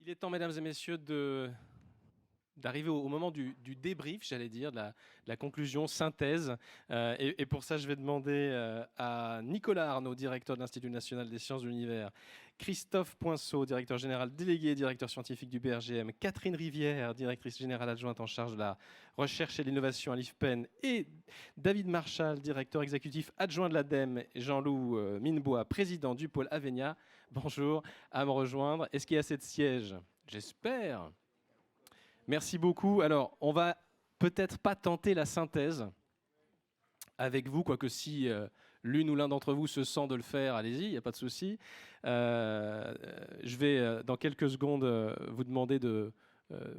Il est temps, mesdames et messieurs, d'arriver au moment du débrief, j'allais dire, de la conclusion, synthèse. Et pour ça, je vais demander à Nicolas Arnaud, directeur de l'Institut national des sciences de l'univers, Christophe Poinceau, directeur général délégué et directeur scientifique du BRGM, Catherine Rivière, directrice générale adjointe en charge de la recherche et l'innovation à l'IFPEN, et David Marchal, directeur exécutif adjoint de l'ADEME, et Jean-Loup Minebois, président du pôle Avenia. Bonjour, à me rejoindre. Est-ce qu'il y a assez de sièges? J'espère. Merci beaucoup. Alors, on va peut-être pas tenter la synthèse avec vous, quoique si l'une ou l'un d'entre vous se sent de le faire, allez-y, il n'y a pas de souci. Je vais, dans quelques secondes, vous demander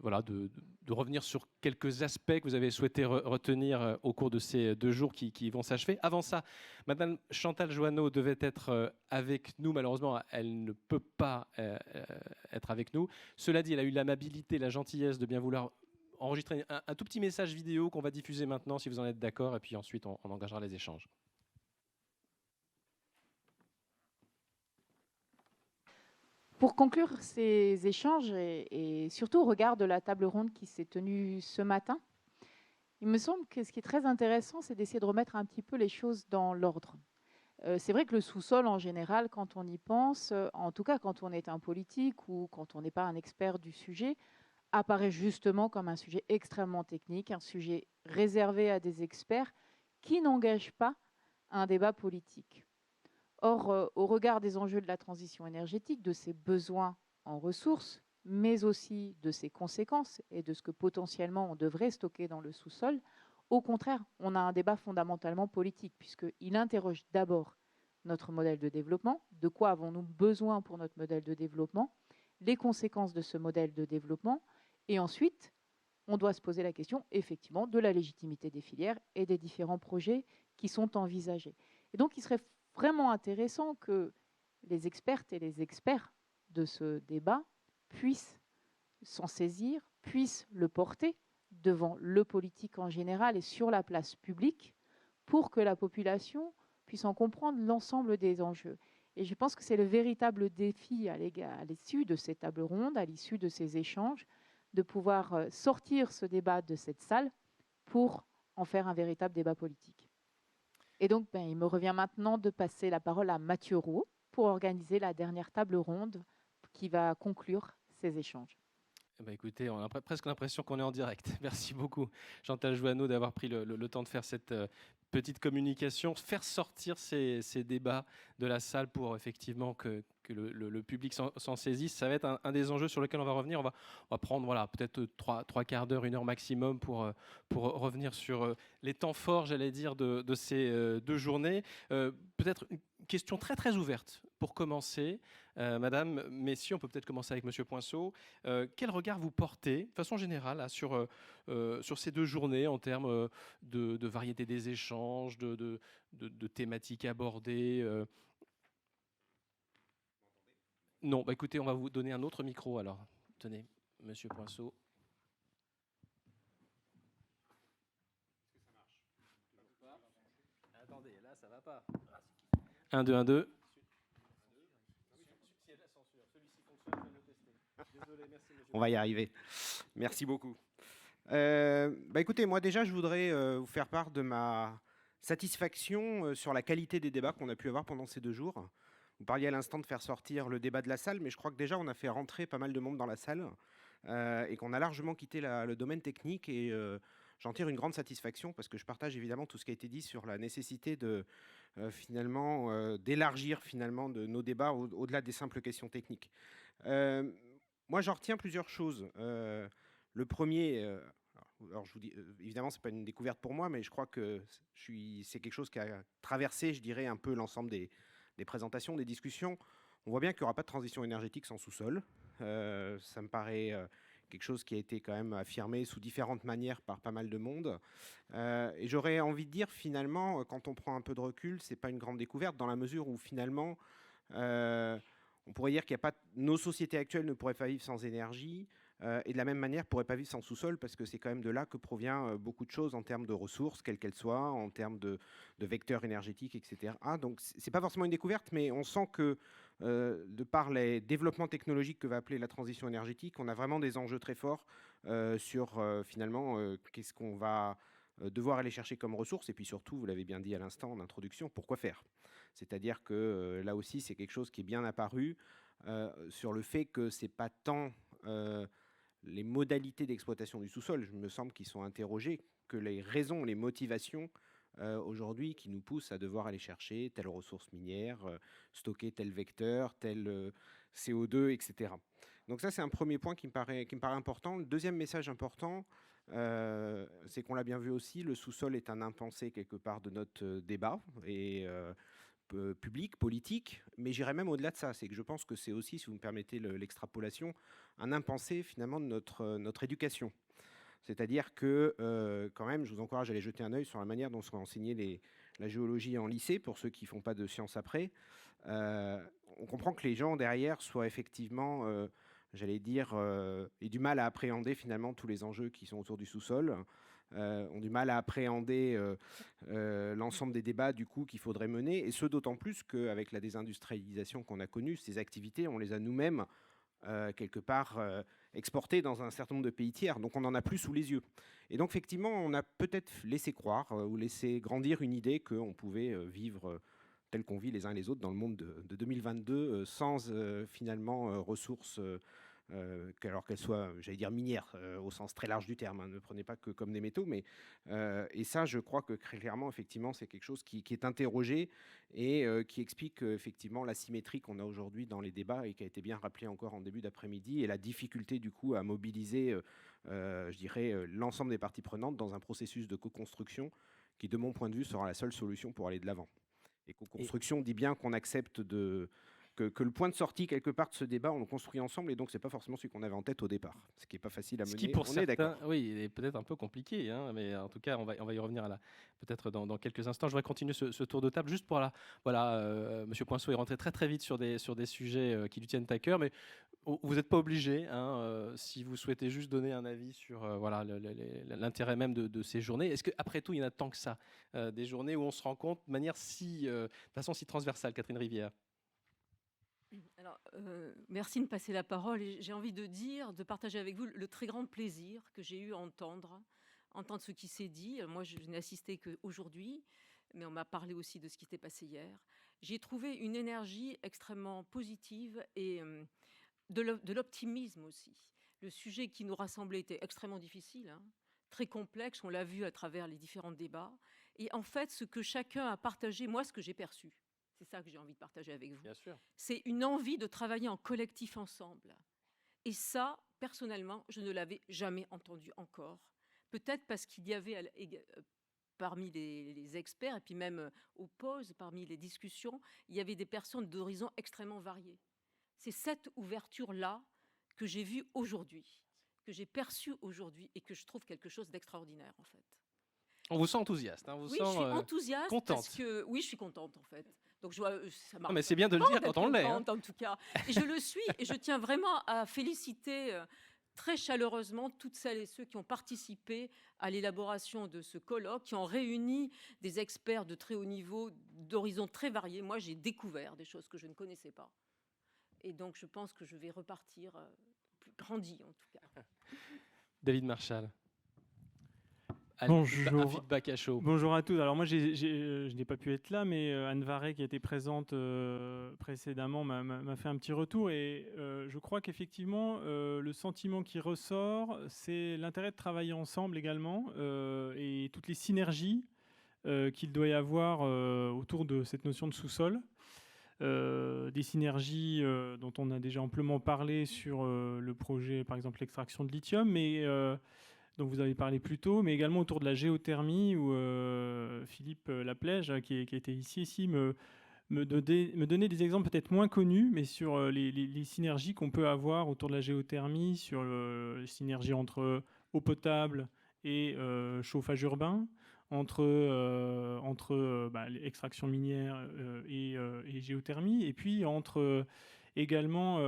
voilà, de revenir sur quelques aspects que vous avez souhaité retenir au cours de ces 2 jours qui vont s'achever. Avant ça, Madame Chantal Joanneau devait être avec nous. Malheureusement, elle ne peut pas être avec nous. Cela dit, elle a eu l'amabilité, la gentillesse de bien vouloir enregistrer un tout petit message vidéo qu'on va diffuser maintenant, si vous en êtes d'accord, et puis ensuite on engagera les échanges. Pour conclure ces échanges, et surtout au regard de la table ronde qui s'est tenue ce matin, il me semble que ce qui est très intéressant, c'est d'essayer de remettre un petit peu les choses dans l'ordre. C'est vrai que le sous-sol, en général, quand on y pense, en tout cas quand on est un politique ou quand on n'est pas un expert du sujet, apparaît justement comme un sujet extrêmement technique, un sujet réservé à des experts qui n'engagent pas un débat politique. Or, au regard des enjeux de la transition énergétique, de ses besoins en ressources, mais aussi de ses conséquences et de ce que potentiellement on devrait stocker dans le sous-sol, au contraire, on a un débat fondamentalement politique, puisqu'il interroge d'abord notre modèle de développement, de quoi avons-nous besoin pour notre modèle de développement, les conséquences de ce modèle de développement, et ensuite, on doit se poser la question, effectivement, de la légitimité des filières et des différents projets qui sont envisagés. Et donc, il serait vraiment intéressant que les expertes et les experts de ce débat puissent s'en saisir, puissent le porter devant le politique en général et sur la place publique pour que la population puisse en comprendre l'ensemble des enjeux. Et je pense que c'est le véritable défi à l'issue de ces tables rondes, à l'issue de ces échanges, de pouvoir sortir ce débat de cette salle pour en faire un véritable débat politique. Et donc, il me revient maintenant de passer la parole à Mathieu Roux pour organiser la dernière table ronde qui va conclure ces échanges. Écoutez, on a presque l'impression qu'on est en direct. Merci beaucoup, Chantal Joanneau, d'avoir pris le temps de faire cette petite communication, faire sortir ces débats de la salle pour effectivement que le public s'en saisisse. Ça va être un des enjeux sur lesquels on va revenir. On va prendre voilà, peut-être trois quarts d'heure, 1 heure maximum pour revenir sur les temps forts, j'allais dire, de ces 2 journées. Peut-être une question très très ouverte pour commencer. Madame, messieurs, on peut peut-être commencer avec Monsieur Poinceau. Quel regard vous portez, de façon générale, là, sur ces 2 journées en termes de variété des échanges, de thématiques abordées Non, écoutez, on va vous donner un autre micro alors. Tenez, Monsieur Poinceau. Est-ce que ça marche? Attendez, là, ça va pas. 1, 2, 1, 2. On va y arriver. Merci beaucoup. Écoutez, moi déjà, je voudrais vous faire part de ma satisfaction sur la qualité des débats qu'on a pu avoir pendant ces 2 jours. Vous parliez à l'instant de faire sortir le débat de la salle, mais je crois que déjà, on a fait rentrer pas mal de monde dans la salle et qu'on a largement quitté le domaine technique. Et j'en tire une grande satisfaction parce que je partage évidemment tout ce qui a été dit sur la nécessité de finalement d'élargir finalement nos débats au-delà des simples questions techniques. Moi, j'en retiens plusieurs choses. Le premier, alors je vous dis, évidemment, c'est pas une découverte pour moi, mais je crois que c'est quelque chose qui a traversé, je dirais, un peu l'ensemble des présentations, des discussions. On voit bien qu'il n'y aura pas de transition énergétique sans sous-sol. Ça me paraît quelque chose qui a été quand même affirmé sous différentes manières par pas mal de monde. Et j'aurais envie de dire, finalement, quand on prend un peu de recul, c'est pas une grande découverte dans la mesure où, finalement, on pourrait dire qu'il n'y a pas, nos sociétés actuelles ne pourraient pas vivre sans énergie et de la même manière ne pourraient pas vivre sans sous-sol parce que c'est quand même de là que provient beaucoup de choses en termes de ressources, quelles qu'elles soient, en termes de vecteurs énergétiques, etc. Donc ce n'est pas forcément une découverte, mais on sent que de par les développements technologiques que va appeler la transition énergétique, on a vraiment des enjeux très forts sur finalement qu'est-ce qu'on va devoir aller chercher comme ressources, et puis surtout, vous l'avez bien dit à l'instant en introduction, pourquoi faire? C'est-à-dire que là aussi, c'est quelque chose qui est bien apparu sur le fait que c'est pas tant les modalités d'exploitation du sous-sol, je me semble, qui sont interrogées, que les raisons, les motivations aujourd'hui qui nous poussent à devoir aller chercher telle ressource minière, stocker tel vecteur, tel CO2, etc. Donc ça, c'est un premier point qui me paraît important. Le deuxième message important, c'est qu'on l'a bien vu aussi, le sous-sol est un impensé quelque part de notre débat et public, politique, mais j'irais même au-delà de ça. C'est que je pense que c'est aussi, si vous me permettez l'extrapolation, un impensé finalement de notre éducation. C'est-à-dire que, quand même, je vous encourage à aller jeter un œil sur la manière dont sont enseignées la géologie en lycée, pour ceux qui ne font pas de sciences après. On comprend que les gens derrière soient effectivement, j'allais dire, aient du mal à appréhender finalement tous les enjeux qui sont autour du sous-sol, ont du mal à appréhender l'ensemble des débats du coup qu'il faudrait mener, et ce d'autant plus qu'avec la désindustrialisation qu'on a connue, ces activités, on les a nous-mêmes quelque part exportées dans un certain nombre de pays tiers, donc on en a plus sous les yeux. Et donc effectivement, on a peut-être laissé croire ou laissé grandir une idée qu'on pouvait vivre tel qu'on vit les uns et les autres dans le monde de 2022 sans finalement ressources alors qu'elles soient, j'allais dire, minières, au sens très large du terme, hein, ne prenez pas que comme des métaux, mais et ça, je crois que clairement, effectivement, c'est quelque chose qui est interrogé et qui explique effectivement l'asymétrie qu'on a aujourd'hui dans les débats et qui a été bien rappelé encore en début d'après-midi, et la difficulté du coup à mobiliser, je dirais, l'ensemble des parties prenantes dans un processus de co-construction qui, de mon point de vue, sera la seule solution pour aller de l'avant. Et co-construction dit bien qu'on accepte que le point de sortie, quelque part, de ce débat, on le construit ensemble, et donc c'est pas forcément celui qu'on avait en tête au départ, ce qui est pas facile à mener. Ce qui, pour on est d'accord. oui, est peut-être un peu compliqué, hein, mais en tout cas, on va y revenir peut-être dans quelques instants. Je voudrais continuer ce tour de table juste pour Monsieur Poinceau est rentré très très vite sur des sujets qui lui tiennent à cœur, mais vous n'êtes pas obligé, hein, si vous souhaitez juste donner un avis sur l'intérêt même de ces journées. Est-ce qu'après tout, il y en a tant que ça, des journées où on se rend compte de manière de façon si transversale, Catherine Rivière? Alors, merci de me passer la parole. Et j'ai envie de partager avec vous le très grand plaisir que j'ai eu à entendre ce qui s'est dit. Moi, je n'ai assisté qu'aujourd'hui, mais on m'a parlé aussi de ce qui s'était passé hier. J'ai trouvé une énergie extrêmement positive et de l'optimisme aussi. Le sujet qui nous rassemblait était extrêmement difficile, hein, très complexe, on l'a vu à travers les différents débats. Et en fait, ce que chacun a partagé, moi, ce que j'ai perçu, c'est ça que j'ai envie de partager avec vous. Bien sûr. C'est une envie de travailler en collectif ensemble. Et ça, personnellement, je ne l'avais jamais entendu encore. Peut-être parce qu'il y avait parmi les experts, et puis même aux pauses, parmi les discussions, il y avait des personnes d'horizons extrêmement variés. C'est cette ouverture-là que j'ai vue aujourd'hui, que j'ai perçue aujourd'hui, et que je trouve quelque chose d'extraordinaire, en fait. On vous sent enthousiaste, hein, oui, je suis enthousiaste contente. parce que oui, je suis contente en fait. Donc ça marche. Mais c'est bien de le dire quand on l'est. En tout cas, et je le suis, et je tiens vraiment à féliciter très chaleureusement toutes celles et ceux qui ont participé à l'élaboration de ce colloque, qui ont réuni des experts de très haut niveau, d'horizons très variés. Moi, j'ai découvert des choses que je ne connaissais pas, et donc je pense que je vais repartir plus grandi en tout cas. David Marchal. Bonjour. Un feedback à chaud. Bonjour à tous. Alors moi, je n'ai pas pu être là, mais Anne Varret, qui était présente précédemment, m'a fait un petit retour. Et je crois qu'effectivement, le sentiment qui ressort, c'est l'intérêt de travailler ensemble également et toutes les synergies qu'il doit y avoir autour de cette notion de sous-sol. Des synergies dont on a déjà amplement parlé sur le projet, par exemple, l'extraction de lithium, mais dont vous avez parlé plus tôt, mais également autour de la géothermie, où Philippe Laplège, qui était ici me donnait des exemples peut-être moins connus, mais sur les synergies qu'on peut avoir autour de la géothermie, sur les synergies entre eau potable et chauffage urbain, entre extraction minière et géothermie, et puis également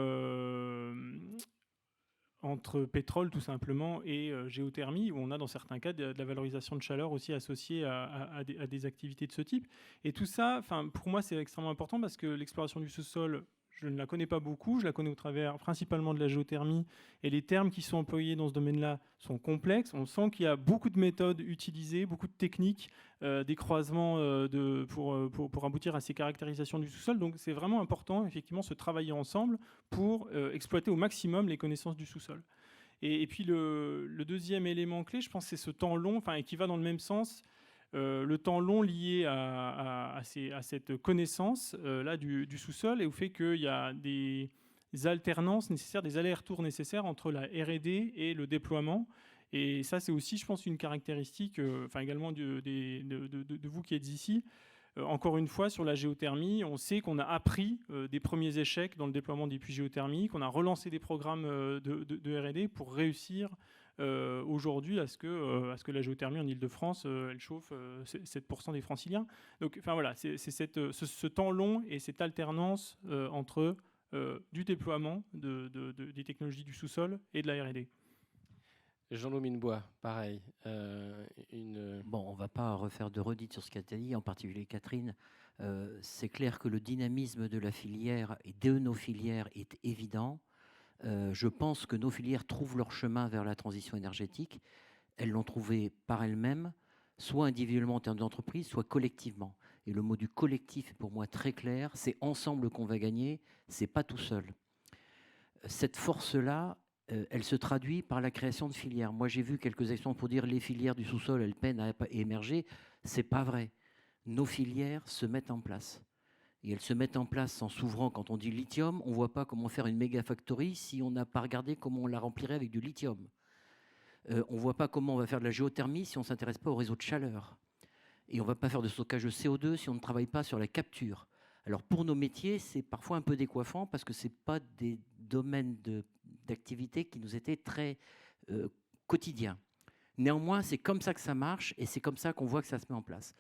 entre pétrole tout simplement et géothermie, où on a dans certains cas de la valorisation de chaleur aussi associée à des activités de ce type. Et tout ça, pour moi, c'est extrêmement important parce que l'exploration du sous-sol, je ne la connais pas beaucoup, je la connais au travers principalement de la géothermie, et les termes qui sont employés dans ce domaine-là sont complexes. On sent qu'il y a beaucoup de méthodes utilisées, beaucoup de techniques, des croisements pour aboutir à ces caractérisations du sous-sol. Donc c'est vraiment important, effectivement, se travailler ensemble pour exploiter au maximum les connaissances du sous-sol. Et puis le deuxième élément clé, je pense, c'est ce temps long, et qui va dans le même sens, le temps long lié à cette connaissance là du sous-sol, et au fait qu'il y a des alternances nécessaires, des allers-retours nécessaires entre la R&D et le déploiement. Et ça, c'est aussi, je pense, une caractéristique, également de vous qui êtes ici. Encore une fois, sur la géothermie, on sait qu'on a appris des premiers échecs dans le déploiement des puits géothermiques, on a relancé des programmes de R&D pour réussir aujourd'hui à ce que la géothermie en Ile-de-France, elle chauffe 7% des franciliens. Donc, voilà, c'est ce temps long et cette alternance entre du déploiement des technologies du sous-sol et de la R&D. Jean-Loup Minebois, pareil. Bon, on ne va pas refaire de redites sur ce qu'a dit, en particulier Catherine. C'est clair que le dynamisme de la filière et de nos filières est évident. Je pense que nos filières trouvent leur chemin vers la transition énergétique. Elles l'ont trouvé par elles-mêmes, soit individuellement en termes d'entreprise, soit collectivement. Et le mot du collectif est pour moi très clair. C'est ensemble qu'on va gagner, c'est pas tout seul. Cette force-là, elle se traduit par la création de filières. Moi, j'ai vu quelques exemples pour dire les filières du sous-sol, elles peinent à émerger. C'est pas vrai. Nos filières se mettent en place. Et elles se mettent en place en s'ouvrant. Quand on dit lithium, on ne voit pas comment faire une méga factory si on n'a pas regardé comment on la remplirait avec du lithium. On ne voit pas comment on va faire de la géothermie si on ne s'intéresse pas au réseau de chaleur. Et on ne va pas faire de stockage de CO2 si on ne travaille pas sur la capture. Alors pour nos métiers, c'est parfois un peu décoiffant parce que ce n'est pas des domaines d'activité qui nous étaient très quotidiens. Néanmoins, c'est comme ça que ça marche et c'est comme ça qu'on voit que ça se met en place.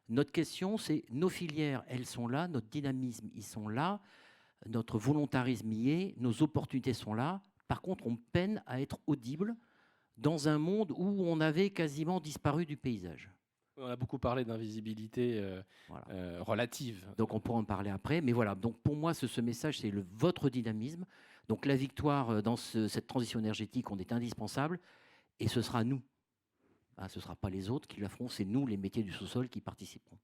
Notre question, c'est nos filières, elles sont là, notre dynamisme, ils sont là, notre volontarisme y est, nos opportunités sont là. Par contre, on peine à être audible dans un monde où on avait quasiment disparu du paysage. On a beaucoup parlé d'invisibilité relative. Donc on pourra en parler après. Mais voilà, donc pour moi, ce message, c'est votre dynamisme. Donc la victoire dans cette transition énergétique, on est indispensable. Et ce sera nous. Ce ne sera pas les autres qui la feront, c'est nous, les métiers du sous-sol, qui participeront.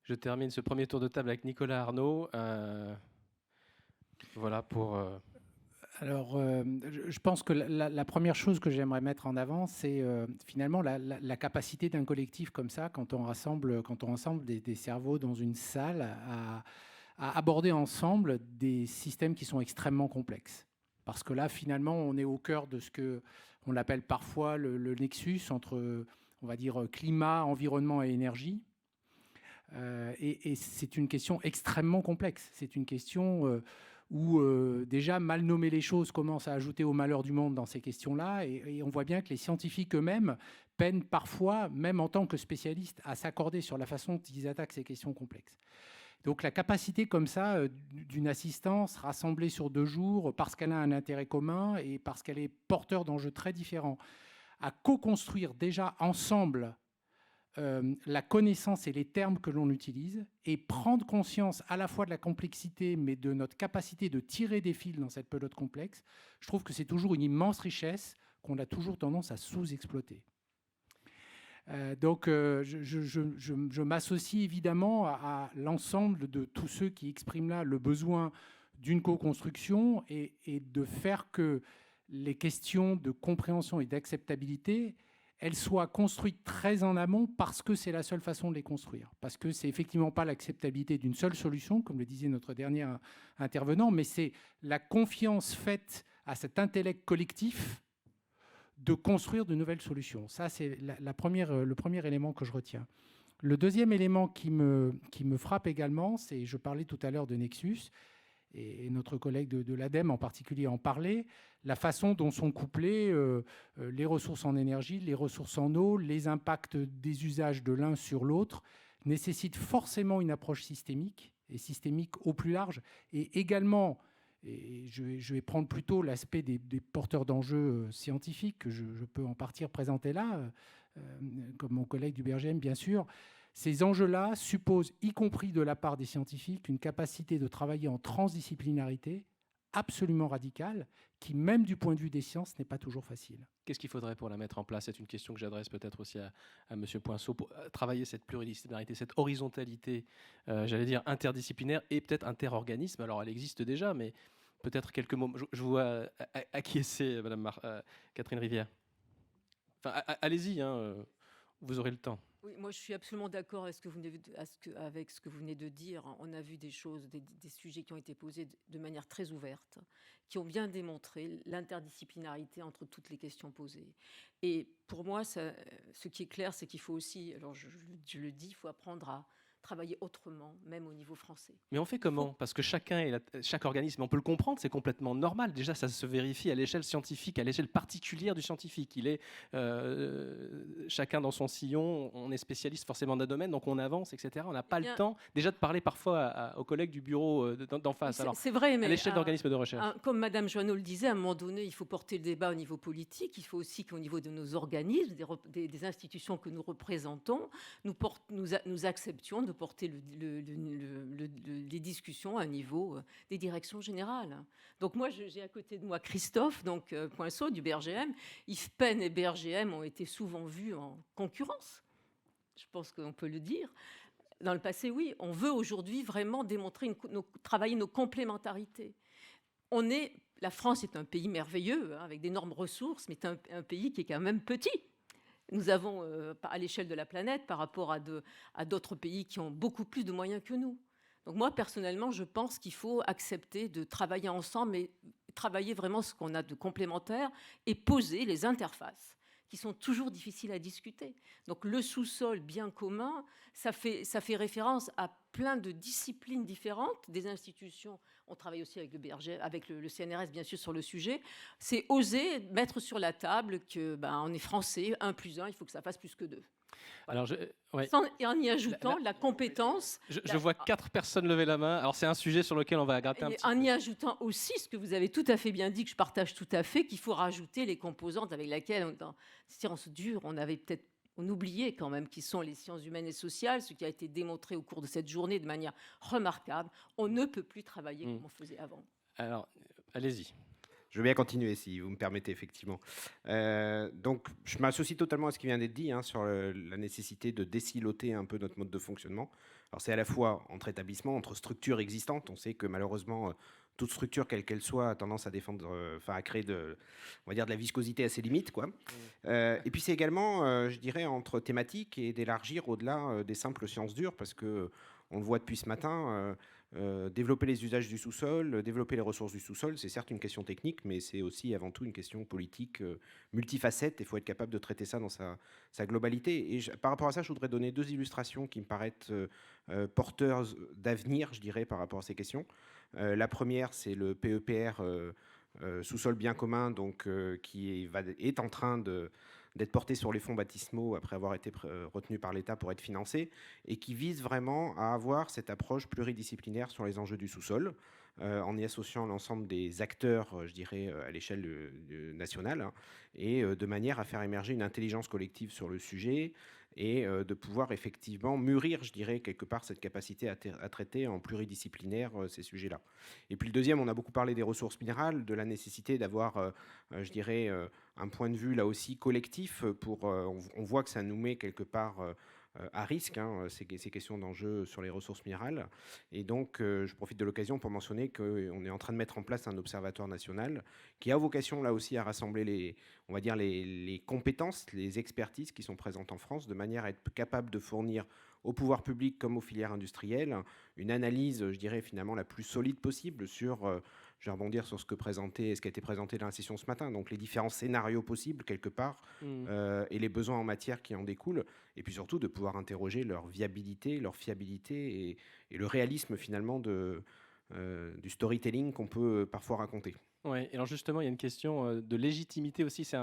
Je termine ce premier tour de table avec Nicolas Arnaud. Voilà pour... Alors, je pense que la première chose que j'aimerais mettre en avant, c'est finalement la capacité d'un collectif comme ça, quand on rassemble des cerveaux dans une salle, à aborder ensemble des systèmes qui sont extrêmement complexes. Parce que là, finalement, on est au cœur de ce qu'on appelle parfois le nexus entre, on va dire, climat, environnement et énergie. Et c'est une question extrêmement complexe. C'est une question où déjà mal nommer les choses commence à ajouter au malheur du monde dans ces questions-là. Et on voit bien que les scientifiques eux-mêmes peinent parfois, même en tant que spécialistes, à s'accorder sur la façon dont ils attaquent ces questions complexes. Donc la capacité comme ça d'une assistance rassemblée sur 2 jours parce qu'elle a un intérêt commun et parce qu'elle est porteur d'enjeux très différents, à co-construire déjà ensemble la connaissance et les termes que l'on utilise et prendre conscience à la fois de la complexité mais de notre capacité de tirer des fils dans cette pelote complexe, je trouve que c'est toujours une immense richesse qu'on a toujours tendance à sous-exploiter. Donc je m'associe évidemment à l'ensemble de tous ceux qui expriment là le besoin d'une co-construction et de faire que les questions de compréhension et d'acceptabilité, elles soient construites très en amont parce que c'est la seule façon de les construire. Parce que c'est effectivement pas l'acceptabilité d'une seule solution, comme le disait notre dernier intervenant, mais c'est la confiance faite à cet intellect collectif de construire de nouvelles solutions. Ça, c'est le premier élément que je retiens. Le deuxième élément qui me frappe également, c'est, je parlais tout à l'heure de Nexus, et notre collègue de l'ADEME en particulier en parlait, la façon dont sont couplées les ressources en énergie, les ressources en eau, les impacts des usages de l'un sur l'autre, nécessite forcément une approche systémique, et systémique au plus large, et également... Et je vais prendre plutôt l'aspect des porteurs d'enjeux scientifiques, que je peux en partie présenter là, comme mon collègue du BRGM, bien sûr. Ces enjeux-là supposent, y compris de la part des scientifiques, une capacité de travailler en transdisciplinarité absolument radicale, qui, même du point de vue des sciences, n'est pas toujours facile. Qu'est-ce qu'il faudrait pour la mettre en place? C'est une question que j'adresse peut-être aussi à M. Poinceau, pour travailler cette pluridisciplinarité, cette horizontalité, j'allais dire interdisciplinaire et peut-être interorganisme. Alors elle existe déjà, mais peut-être quelques mots. Je vois acquiescer Mme Catherine Rivière. Enfin, allez-y, hein, vous aurez le temps. Oui, moi je suis absolument d'accord avec ce que vous venez de dire. On a vu des choses, des sujets qui ont été posés de manière très ouverte, qui ont bien démontré l'interdisciplinarité entre toutes les questions posées. Et pour moi, ce qui est clair, c'est qu'il faut aussi, alors je le dis, il faut apprendre à travailler autrement, même au niveau français. Mais on fait comment? Parce que chaque organisme, on peut le comprendre, c'est complètement normal. Déjà, ça se vérifie à l'échelle scientifique, à l'échelle particulière du scientifique. Il est chacun dans son sillon, on est spécialiste forcément d'un domaine, donc on avance, etc. On n'a pas le temps déjà de parler parfois aux collègues du bureau d'en face. Alors, c'est vrai, mais à l'échelle d'organismes de recherche. Comme Madame Joanneau le disait, à un moment donné, il faut porter le débat au niveau politique. Il faut aussi qu'au niveau de nos organismes, des institutions que nous représentons, nous acceptions de porter les discussions à un niveau des directions générales. Donc moi, j'ai à côté de moi Christophe Poinceau du BRGM. Yves Penn et BRGM ont été souvent vus en concurrence. Je pense qu'on peut le dire. Dans le passé, oui. On veut aujourd'hui vraiment démontrer, travailler nos complémentarités. La France est un pays merveilleux, avec d'énormes ressources, mais un pays qui est quand même petit. Nous avons, à l'échelle de la planète, par rapport à d'autres pays qui ont beaucoup plus de moyens que nous. Donc moi, personnellement, je pense qu'il faut accepter de travailler ensemble, mais travailler vraiment ce qu'on a de complémentaire et poser les interfaces qui sont toujours difficiles à discuter. Donc le sous-sol bien commun, ça fait référence à plein de disciplines différentes, des institutions. On travaille aussi avec le BRG, avec le CNRS, bien sûr, sur le sujet. C'est oser mettre sur la table on est français, 1 + 1, il faut que ça fasse plus que 2. Voilà. Alors, et en y ajoutant la compétence. Je vois 4 personnes lever la main. Alors c'est un sujet sur lequel on va gratter un petit peu. En y ajoutant aussi ce que vous avez tout à fait bien dit, que je partage tout à fait, qu'il faut rajouter les composantes avec lesquelles, dans sciences dures, on oubliait quand même qui sont les sciences humaines et sociales, ce qui a été démontré au cours de cette journée de manière remarquable. On ne peut plus travailler comme on faisait avant. Alors, allez-y. Je veux bien continuer, si vous me permettez, effectivement. Donc, je m'associe totalement à ce qui vient d'être dit sur la nécessité de désiloter un peu notre mode de fonctionnement. Alors, c'est à la fois entre établissements, entre structures existantes. On sait que malheureusement, toute structure, quelle qu'elle soit, a tendance à créer on va dire de la viscosité à ses limites, quoi. Et puis, c'est également, je dirais, entre thématiques et d'élargir au-delà des simples sciences dures, parce que on le voit depuis ce matin. Développer les usages du sous-sol, développer les ressources du sous-sol, c'est certes une question technique, mais c'est aussi avant tout une question politique multifacette. Il faut être capable de traiter ça dans sa globalité. Et par rapport à ça, je voudrais donner 2 illustrations qui me paraissent porteuses d'avenir, je dirais, par rapport à ces questions. La première, c'est le PEPR sous-sol bien commun, donc, qui est en train d'être porté sur les fonds baptismaux après avoir été retenu par l'État pour être financé, et qui vise vraiment à avoir cette approche pluridisciplinaire sur les enjeux du sous-sol, en y associant l'ensemble des acteurs, je dirais, à l'échelle nationale, et de manière à faire émerger une intelligence collective sur le sujet, et de pouvoir effectivement mûrir, je dirais, quelque part cette capacité à traiter en pluridisciplinaire ces sujets-là. Et puis le deuxième, on a beaucoup parlé des ressources minérales, de la nécessité d'avoir, je dirais, un point de vue là aussi collectif. On voit que ça nous met quelque part à risque, ces questions d'enjeux sur les ressources minérales. Et donc, je profite de l'occasion pour mentionner qu'on est en train de mettre en place un observatoire national qui a vocation là aussi à rassembler les compétences, les expertises qui sont présentes en France, de manière à être capable de fournir au pouvoir public comme aux filières industrielles une analyse, je dirais, finalement la plus solide possible sur... je vais rebondir sur ce qui a été présenté dans la session ce matin, donc les différents scénarios possibles quelque part, et les besoins en matière qui en découlent, et puis surtout de pouvoir interroger leur viabilité, leur fiabilité et le réalisme finalement du storytelling qu'on peut parfois raconter. Oui, et alors justement, il y a une question de légitimité aussi. C'est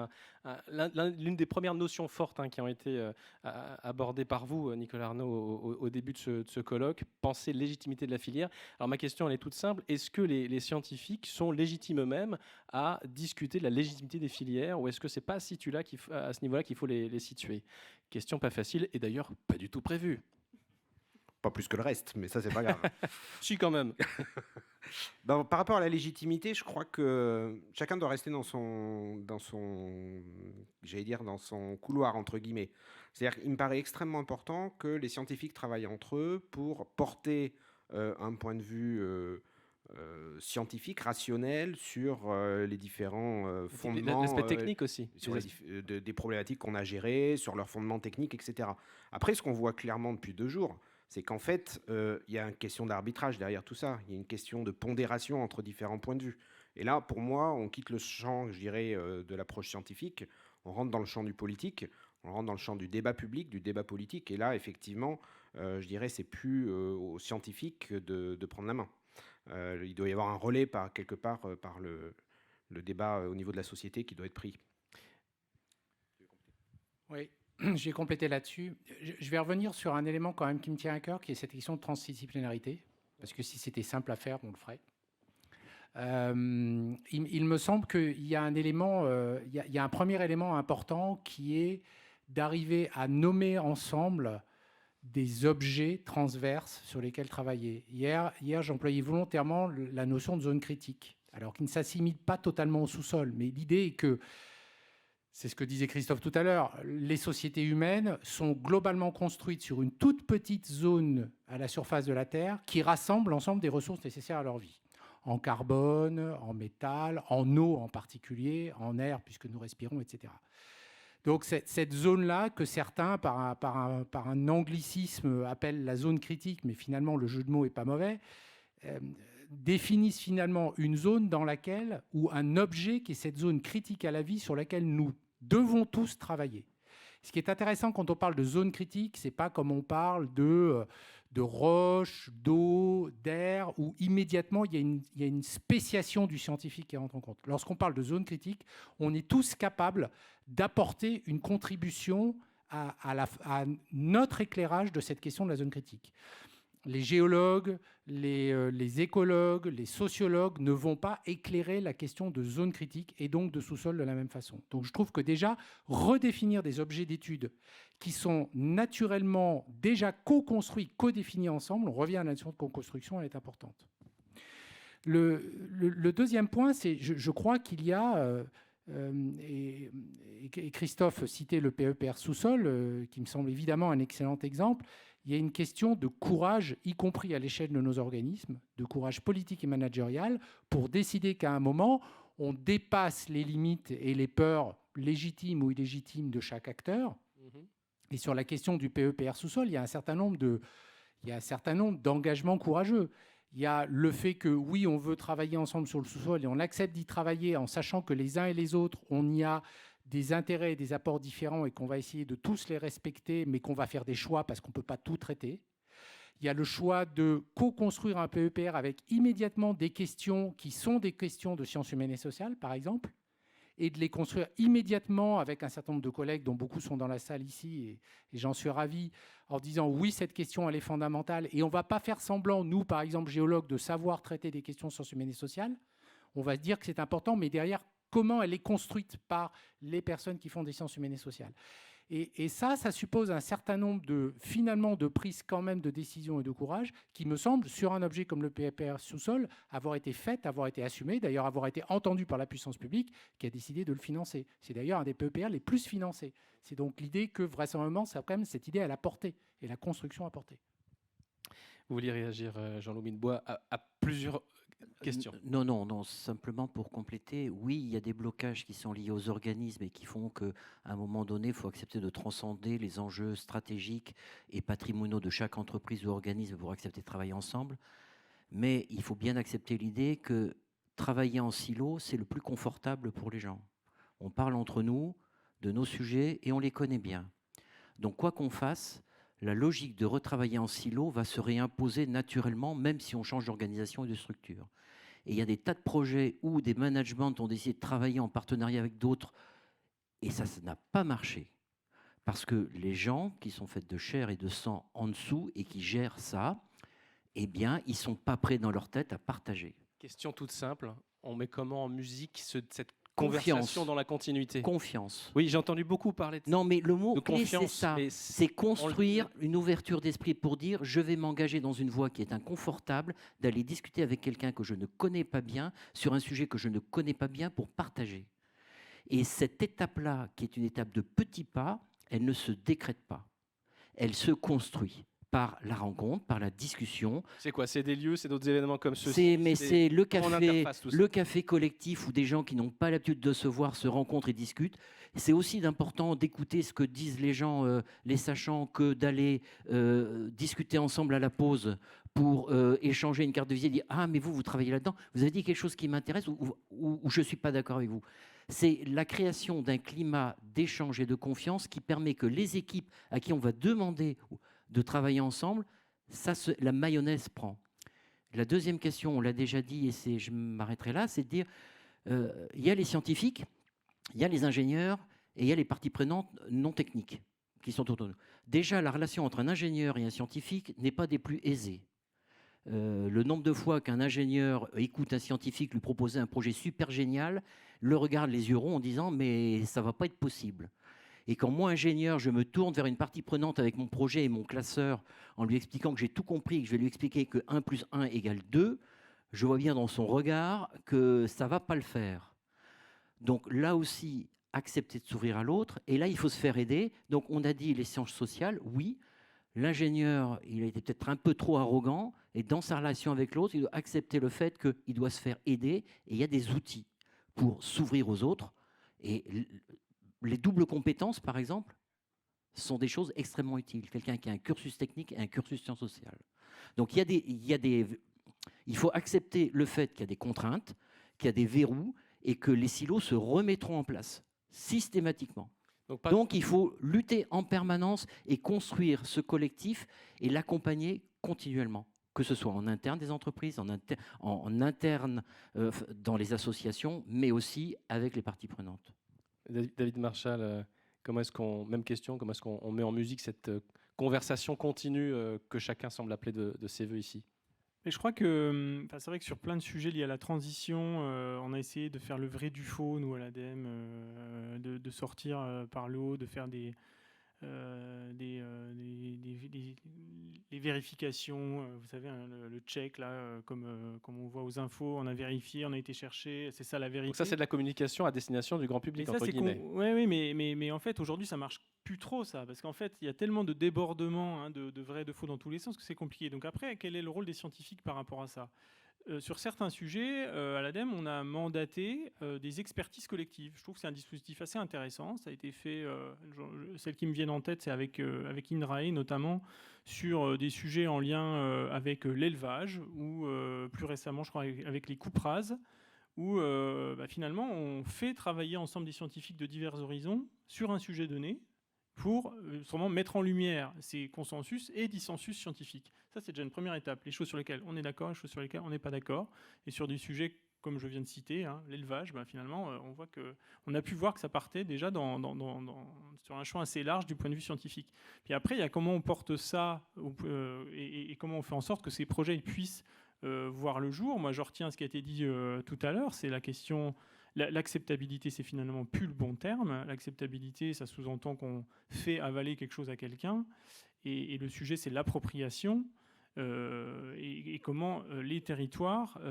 l'une des premières notions fortes qui ont été abordées par vous, Nicolas Arnaud, au début de ce colloque. Penser légitimité de la filière. Alors ma question, elle est toute simple. Est-ce que les scientifiques sont légitimes eux-mêmes à discuter de la légitimité des filières, ou est-ce que c'est pas à ce niveau-là qu'il faut les situer? Question pas facile, et d'ailleurs pas du tout prévue. Pas plus que le reste, mais ça, c'est pas grave. Si, quand même. Par rapport à la légitimité, je crois que chacun doit rester j'allais dire, dans son couloir, entre guillemets. C'est-à-dire qu'il me paraît extrêmement important que les scientifiques travaillent entre eux pour porter un point de vue scientifique, rationnel, sur les différents fondements. L'aspect technique aussi. Sur des problématiques qu'on a gérées, sur leurs fondements techniques, etc. Après, ce qu'on voit clairement depuis 2 jours, c'est qu'en fait, il y a une question d'arbitrage derrière tout ça. Il y a une question de pondération entre différents points de vue. Et là, pour moi, on quitte le champ, je dirais, de l'approche scientifique, on rentre dans le champ du politique, on rentre dans le champ du débat public, du débat politique. Et là, effectivement, je dirais, c'est plus aux scientifiques de prendre la main. Il doit y avoir un relais quelque part par le débat au niveau de la société qui doit être pris. Oui, j'ai complété là-dessus. Je vais revenir sur un élément quand même qui me tient à cœur, qui est cette question de transdisciplinarité, parce que si c'était simple à faire, on le ferait. Il me semble qu'il y a un élément, il y a un premier élément important qui est d'arriver à nommer ensemble des objets transverses sur lesquels travailler. Hier j'employais volontairement la notion de zone critique, alors qu'il ne s'assimile pas totalement au sous-sol, mais l'idée est que, c'est ce que disait Christophe tout à l'heure, les sociétés humaines sont globalement construites sur une toute petite zone à la surface de la Terre qui rassemble l'ensemble des ressources nécessaires à leur vie, en carbone, en métal, en eau en particulier, en air puisque nous respirons, etc. Donc cette zone-là, que certains, par un anglicisme, appellent la zone critique, mais finalement le jeu de mots n'est pas mauvais, définissent finalement une zone dans laquelle, ou un objet qui est cette zone critique à la vie sur laquelle nous devons tous travailler. Ce qui est intéressant quand on parle de zone critique, ce n'est pas comme on parle de roches, d'eau, d'air, où immédiatement il y a une spéciation du scientifique qui rentre en compte. Lorsqu'on parle de zone critique, on est tous capables d'apporter une contribution à notre éclairage de cette question de la zone critique. Les géologues, les écologues, les sociologues ne vont pas éclairer la question de zone critique et donc de sous-sol de la même façon. Donc je trouve que déjà, redéfinir des objets d'étude qui sont naturellement déjà co-construits, co-définis ensemble, on revient à la notion de co-construction, elle est importante. Le deuxième point, c'est, je crois qu'il y a, et Christophe citait le PEPR sous-sol, qui me semble évidemment un excellent exemple, il y a une question de courage, y compris à l'échelle de nos organismes, de courage politique et managérial, pour décider qu'à un moment, on dépasse les limites et les peurs légitimes ou illégitimes de chaque acteur. Et sur la question du PEPR sous-sol, il y a un certain nombre d'engagements courageux. Il y a le fait que, oui, on veut travailler ensemble sur le sous-sol et on accepte d'y travailler en sachant que les uns et les autres, on y a des intérêts et des apports différents et qu'on va essayer de tous les respecter, mais qu'on va faire des choix parce qu'on ne peut pas tout traiter. Il y a le choix de co-construire un PEPR avec immédiatement des questions qui sont des questions de sciences humaines et sociales, par exemple, et de les construire immédiatement avec un certain nombre de collègues, dont beaucoup sont dans la salle ici, et j'en suis ravi, en disant oui, cette question, elle est fondamentale, et on ne va pas faire semblant, nous, par exemple, géologues, de savoir traiter des questions de sciences humaines et sociales. On va se dire que c'est important, mais derrière, comment elle est construite par les personnes qui font des sciences humaines et sociales. Et ça suppose un certain nombre de prises quand même de décisions et de courage qui me semble, sur un objet comme le PEPR sous-sol, avoir été fait, avoir été assumé, d'ailleurs avoir été entendu par la puissance publique qui a décidé de le financer. C'est d'ailleurs un des PEPR les plus financés. C'est donc l'idée que vraisemblablement, ça, quand même, cette idée, elle a porté, et la construction a porté. Vous vouliez réagir, Jean-Louis Minebois, à plusieurs questions? Non, simplement pour compléter, oui, il y a des blocages qui sont liés aux organismes et qui font qu'à un moment donné, il faut accepter de transcender les enjeux stratégiques et patrimoniaux de chaque entreprise ou organisme pour accepter de travailler ensemble. Mais il faut bien accepter l'idée que travailler en silo, c'est le plus confortable pour les gens. On parle entre nous de nos sujets et on les connaît bien. Donc quoi qu'on fasse, la logique de retravailler en silo va se réimposer naturellement, même si on change d'organisation et de structure. Et il y a des tas de projets où des managements ont décidé de travailler en partenariat avec d'autres, et ça n'a pas marché. Parce que les gens qui sont faits de chair et de sang en dessous et qui gèrent ça, eh bien, ils ne sont pas prêts dans leur tête à partager. Question toute simple, on met comment en musique cette conversation Confiance. dans la continuité. Confiance. Oui, j'ai entendu beaucoup parler de Non, mais le mot de clé, c'est confiance. ça. mais C'est construire une ouverture d'esprit pour dire je vais m'engager dans une voie qui est inconfortable, d'aller discuter avec quelqu'un que je ne connais pas bien sur un sujet que je ne connais pas bien pour partager. Et cette étape-là, qui est une étape de petits pas, elle ne se décrète pas. Elle se construit par la rencontre, par la discussion. C'est quoi? C'est des lieux, c'est d'autres événements comme ceux-ci? C'est le en café, interface, tout ça. le café collectif où des gens qui n'ont pas l'habitude de se voir se rencontrent et discutent. C'est aussi important d'écouter ce que disent les gens, les sachants, que d'aller discuter ensemble à la pause pour échanger une carte de visite et dire « Ah, mais vous travaillez là-dedans, vous avez dit quelque chose qui m'intéresse ou je ne suis pas d'accord avec vous ». C'est la création d'un climat d'échange et de confiance qui permet que les équipes à qui on va demander de travailler ensemble, la mayonnaise prend. La deuxième question, on l'a déjà dit, et je m'arrêterai là, c'est de dire, il y a les scientifiques, il y a les ingénieurs, et il y a les parties prenantes non techniques qui sont autour de nous. Déjà, la relation entre un ingénieur et un scientifique n'est pas des plus aisées. Le nombre de fois qu'un ingénieur écoute un scientifique lui proposer un projet super génial, le regarde les yeux ronds en disant « mais ça ne va pas être possible ». Et quand moi, ingénieur, je me tourne vers une partie prenante avec mon projet et mon classeur en lui expliquant que j'ai tout compris, que je vais lui expliquer que 1 + 1 = 2, je vois bien dans son regard que ça ne va pas le faire. Donc là aussi, accepter de s'ouvrir à l'autre. Et là, il faut se faire aider. Donc on a dit les sciences sociales, oui. L'ingénieur, il a été peut-être un peu trop arrogant. Et dans sa relation avec l'autre, il doit accepter le fait qu'il doit se faire aider. Et il y a des outils pour s'ouvrir aux autres. Et les doubles compétences, par exemple, sont des choses extrêmement utiles. Quelqu'un qui a un cursus technique et un cursus sciences sociales. Donc il faut accepter le fait qu'il y a des contraintes, qu'il y a des verrous et que les silos se remettront en place systématiquement. Donc il faut lutter en permanence et construire ce collectif et l'accompagner continuellement, que ce soit en interne des entreprises, en interne dans les associations, mais aussi avec les parties prenantes. David Marchal, même question, comment est-ce qu'on met en musique cette conversation continue que chacun semble appeler de ses voeux ici? Et je crois que c'est vrai que sur plein de sujets liés à la transition, on a essayé de faire le vrai du faux, nous à l'ADEME, de sortir par le haut, de faire des vérifications, vous savez, hein, le check, là, comme on voit aux infos, on a vérifié, on a été chercher, c'est ça la vérité. Donc ça, c'est de la communication à destination du grand public, entre guillemets. Oui, mais en fait, aujourd'hui, ça marche plus trop, ça, parce qu'en fait, il y a tellement de débordements, hein, de vrai, de faux dans tous les sens, que c'est compliqué. Donc après, quel est le rôle des scientifiques par rapport à ça ? Sur certains sujets, à l'ADEME, on a mandaté des expertises collectives. Je trouve que c'est un dispositif assez intéressant. Ça a été fait, celles qui me viennent en tête, c'est avec INRAE notamment, sur des sujets en lien avec l'élevage, ou plus récemment, je crois, avec les coupes rases, où finalement, on fait travailler ensemble des scientifiques de divers horizons sur un sujet donné, pour sûrement mettre en lumière ces consensus et dissensus scientifiques. Ça, c'est déjà une première étape. Les choses sur lesquelles on est d'accord, les choses sur lesquelles on n'est pas d'accord. Et sur des sujets, comme je viens de citer, hein, l'élevage, finalement, on voit on a pu voir que ça partait déjà sur un champ assez large du point de vue scientifique. Puis après, il y a comment on porte ça et comment on fait en sorte que ces projets ils puissent voir le jour. Moi, je retiens ce qui a été dit tout à l'heure, c'est la question... L'acceptabilité, c'est finalement plus le bon terme. L'acceptabilité, ça sous-entend qu'on fait avaler quelque chose à quelqu'un. Et le sujet, c'est l'appropriation. Et comment les territoires,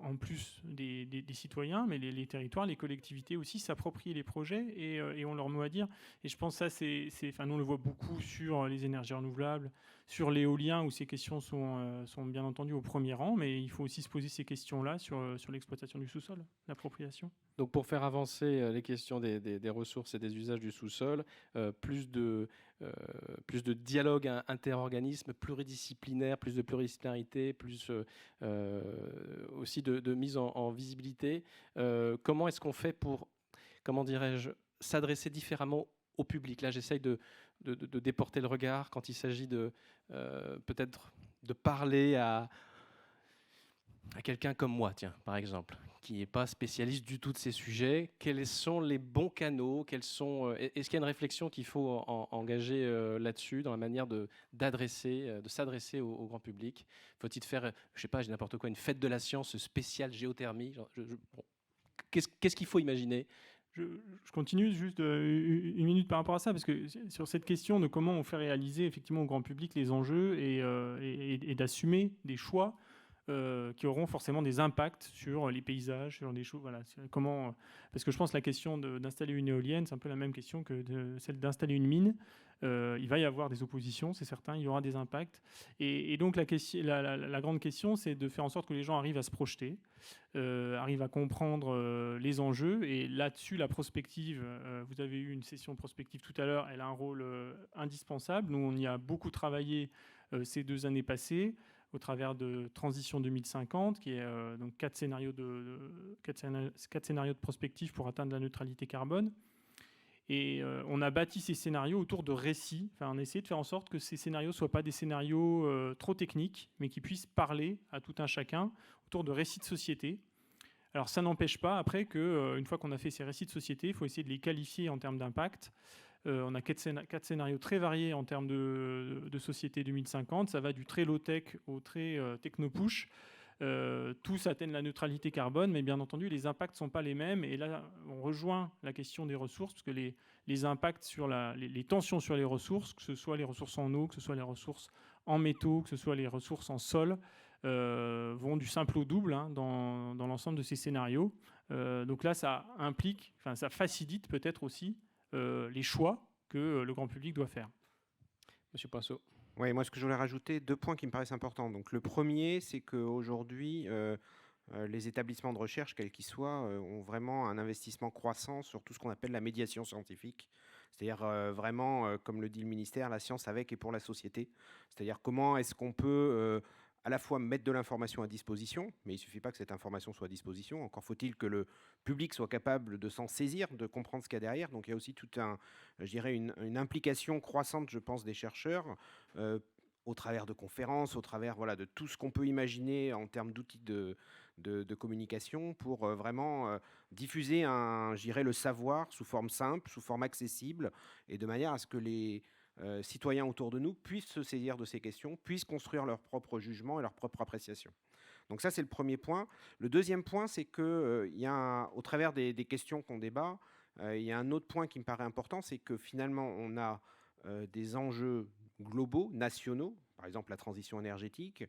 en plus des citoyens, mais les territoires, les collectivités aussi, s'approprient les projets et ont leur mot à dire. Et je pense que ça, nous on le voit beaucoup sur les énergies renouvelables, sur l'éolien, où ces questions sont bien entendu au premier rang, mais il faut aussi se poser ces questions-là sur l'exploitation du sous-sol, l'appropriation. Donc pour faire avancer les questions des ressources et des usages du sous-sol, plus de dialogue interorganisme, pluridisciplinaire, plus de pluridisciplinarité, plus aussi de mise en visibilité. Comment est-ce qu'on fait pour, comment dirais-je, s'adresser différemment au public? Là, j'essaye de déporter le regard quand il s'agit peut-être de parler à quelqu'un comme moi, tiens, par exemple, qui n'est pas spécialiste du tout de ces sujets. Quels sont les bons canaux? Est-ce qu'il y a une réflexion qu'il faut engager là-dessus, dans la manière de s'adresser au grand public? Faut-il faire, je sais pas, j'ai n'importe quoi, une fête de la science spéciale géothermie? Qu'est-ce qu'il faut imaginer ? Je continue juste une minute par rapport à ça, parce que sur cette question de comment on fait réaliser effectivement au grand public les enjeux et d'assumer des choix qui auront forcément des impacts sur les paysages, sur des choses. Voilà, comment, parce que je pense que la question d'installer une éolienne, c'est un peu la même question que celle d'installer une mine. Il va y avoir des oppositions, c'est certain, il y aura des impacts. Et donc la grande question, c'est de faire en sorte que les gens arrivent à se projeter, arrivent à comprendre les enjeux. Et là-dessus, la prospective, vous avez eu une session prospective tout à l'heure, elle a un rôle indispensable. Nous, on y a beaucoup travaillé ces 2 années passées, au travers de Transition 2050, qui est donc 4 scénarios de prospective pour atteindre la neutralité carbone. Et on a bâti ces scénarios autour de récits. Enfin, on a essayé de faire en sorte que ces scénarios ne soient pas des scénarios trop techniques, mais qui puissent parler à tout un chacun autour de récits de société. Alors ça n'empêche pas après qu'une fois qu'on a fait ces récits de société, il faut essayer de les qualifier en termes d'impact. On a 4 scénarios très variés en termes de société 2050. Ça va du très low-tech au très techno-push. Tous atteignent la neutralité carbone, mais bien entendu, les impacts ne sont pas les mêmes. Et là, on rejoint la question des ressources, parce que les impacts sur les tensions sur les ressources, que ce soit les ressources en eau, que ce soit les ressources en métaux, que ce soit les ressources en sol, vont du simple au double dans l'ensemble de ces scénarios. Donc là, ça facilite peut-être aussi les choix que le grand public doit faire. Monsieur Poinceau. Oui, moi, ce que je voulais rajouter, 2 points qui me paraissent importants. Donc, le premier, c'est qu'aujourd'hui, les établissements de recherche, quels qu'ils soient, ont vraiment un investissement croissant sur tout ce qu'on appelle la médiation scientifique. C'est-à-dire vraiment, comme le dit le ministère, la science avec et pour la société. C'est-à-dire comment est-ce qu'on peut à la fois mettre de l'information à disposition, mais il ne suffit pas que cette information soit à disposition. Encore faut-il que le public soit capable de s'en saisir, de comprendre ce qu'il y a derrière. Donc il y a aussi une implication croissante, je pense, des chercheurs au travers de conférences, au travers de tout ce qu'on peut imaginer en termes d'outils de communication pour vraiment diffuser le savoir sous forme simple, sous forme accessible, et de manière à ce que les citoyens autour de nous puissent se saisir de ces questions, puissent construire leur propre jugement et leur propre appréciation. Donc ça, c'est le premier point. Le deuxième point, c'est que au travers des questions qu'on débat, il y a un autre point qui me paraît important, c'est que finalement, on a des enjeux globaux, nationaux, par exemple la transition énergétique,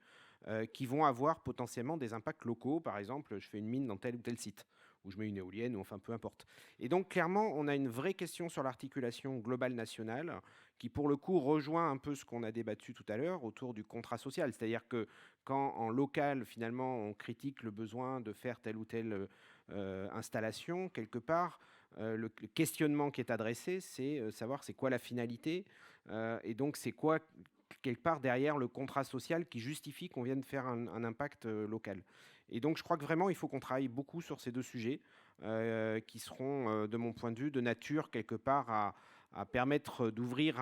qui vont avoir potentiellement des impacts locaux. Par exemple, je fais une mine dans tel ou tel site, ou je mets une éolienne, ou enfin peu importe. Et donc clairement, on a une vraie question sur l'articulation globale nationale, qui pour le coup rejoint un peu ce qu'on a débattu tout à l'heure autour du contrat social. C'est-à-dire que quand en local, finalement, on critique le besoin de faire telle ou telle installation, quelque part, le questionnement qui est adressé, c'est savoir c'est quoi la finalité, et donc c'est quoi quelque part derrière le contrat social qui justifie qu'on vienne faire un impact local. Et donc je crois que vraiment il faut qu'on travaille beaucoup sur ces 2 sujets qui seront de mon point de vue de nature quelque part à permettre d'ouvrir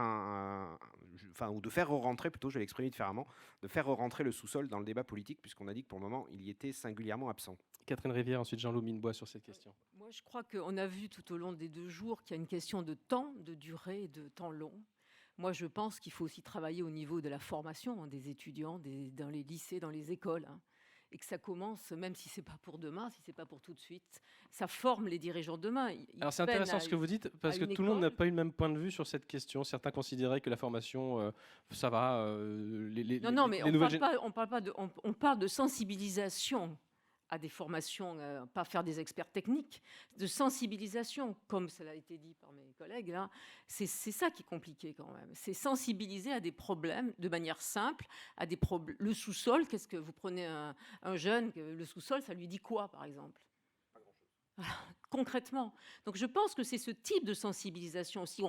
ou de faire rentrer, plutôt je vais l'exprimer différemment, de faire rentrer le sous-sol dans le débat politique, puisqu'on a dit que pour le moment il y était singulièrement absent. Catherine Rivière, ensuite Jean-Loup Minebois sur cette question. Moi je crois qu'on a vu tout au long des 2 jours qu'il y a une question de temps, de durée et de temps long. Moi, je pense qu'il faut aussi travailler au niveau de la formation des étudiants, dans les lycées, dans les écoles, et que ça commence, même si c'est pas pour demain, si c'est pas pour tout de suite, ça forme les dirigeants de demain. Alors c'est intéressant ce que vous dites, parce que tout le monde n'a pas eu le même point de vue sur cette question. Certains considéraient que la formation, ça va. Non, mais on parle de sensibilisation à des formations, pas faire des experts techniques, de sensibilisation, comme cela a été dit par mes collègues, là, c'est ça qui est compliqué quand même. C'est sensibiliser à des problèmes de manière simple, à des problèmes. Le sous-sol, qu'est-ce que vous prenez un jeune, le sous-sol, ça lui dit quoi, par exemple ? Pas grand-chose. Concrètement. Donc je pense que c'est ce type de sensibilisation aussi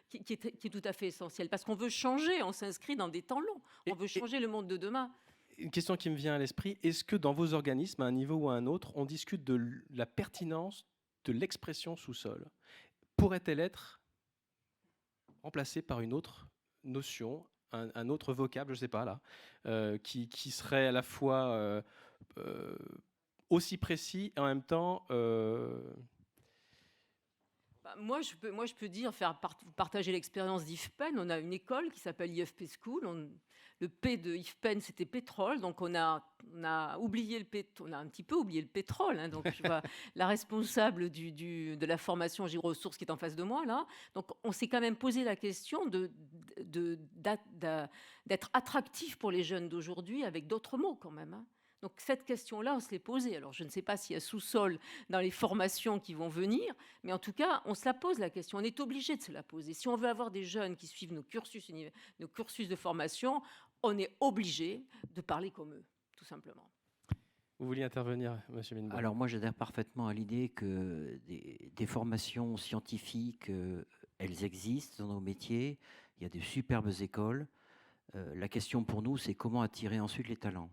qui est tout à fait essentiel, parce qu'on veut changer, on s'inscrit dans des temps longs, on veut changer le monde de demain. Une question qui me vient à l'esprit, est-ce que dans vos organismes, à un niveau ou à un autre, on discute de la pertinence de l'expression sous-sol ? Pourrait-elle être remplacée par une autre notion, un autre vocable, je ne sais pas là, qui serait à la fois aussi précis et en même temps... Moi, je peux dire, partager l'expérience d'IFPEN. On a une école qui s'appelle IFP School. Le P de IFPEN, c'était pétrole. Donc, on a on a oublié on a un petit peu oublié le pétrole. Hein, donc, je vois la responsable de la formation Girosources qui est en face de moi, là. Donc, on s'est quand même posé la question d'être attractif pour les jeunes d'aujourd'hui avec d'autres mots, quand même. Hein. Donc, cette question-là, on se l'est posée. Alors, je ne sais pas s'il y a sous-sol dans les formations qui vont venir, mais en tout cas, on se la pose, la question. On est obligé de se la poser. Si on veut avoir des jeunes qui suivent nos cursus de formation, on est obligé de parler comme eux, tout simplement. Vous vouliez intervenir, Monsieur Minbo? Alors moi, j'adhère parfaitement à l'idée que des formations scientifiques, elles existent dans nos métiers. Il y a de superbes écoles. La question pour nous, c'est comment attirer ensuite les talents.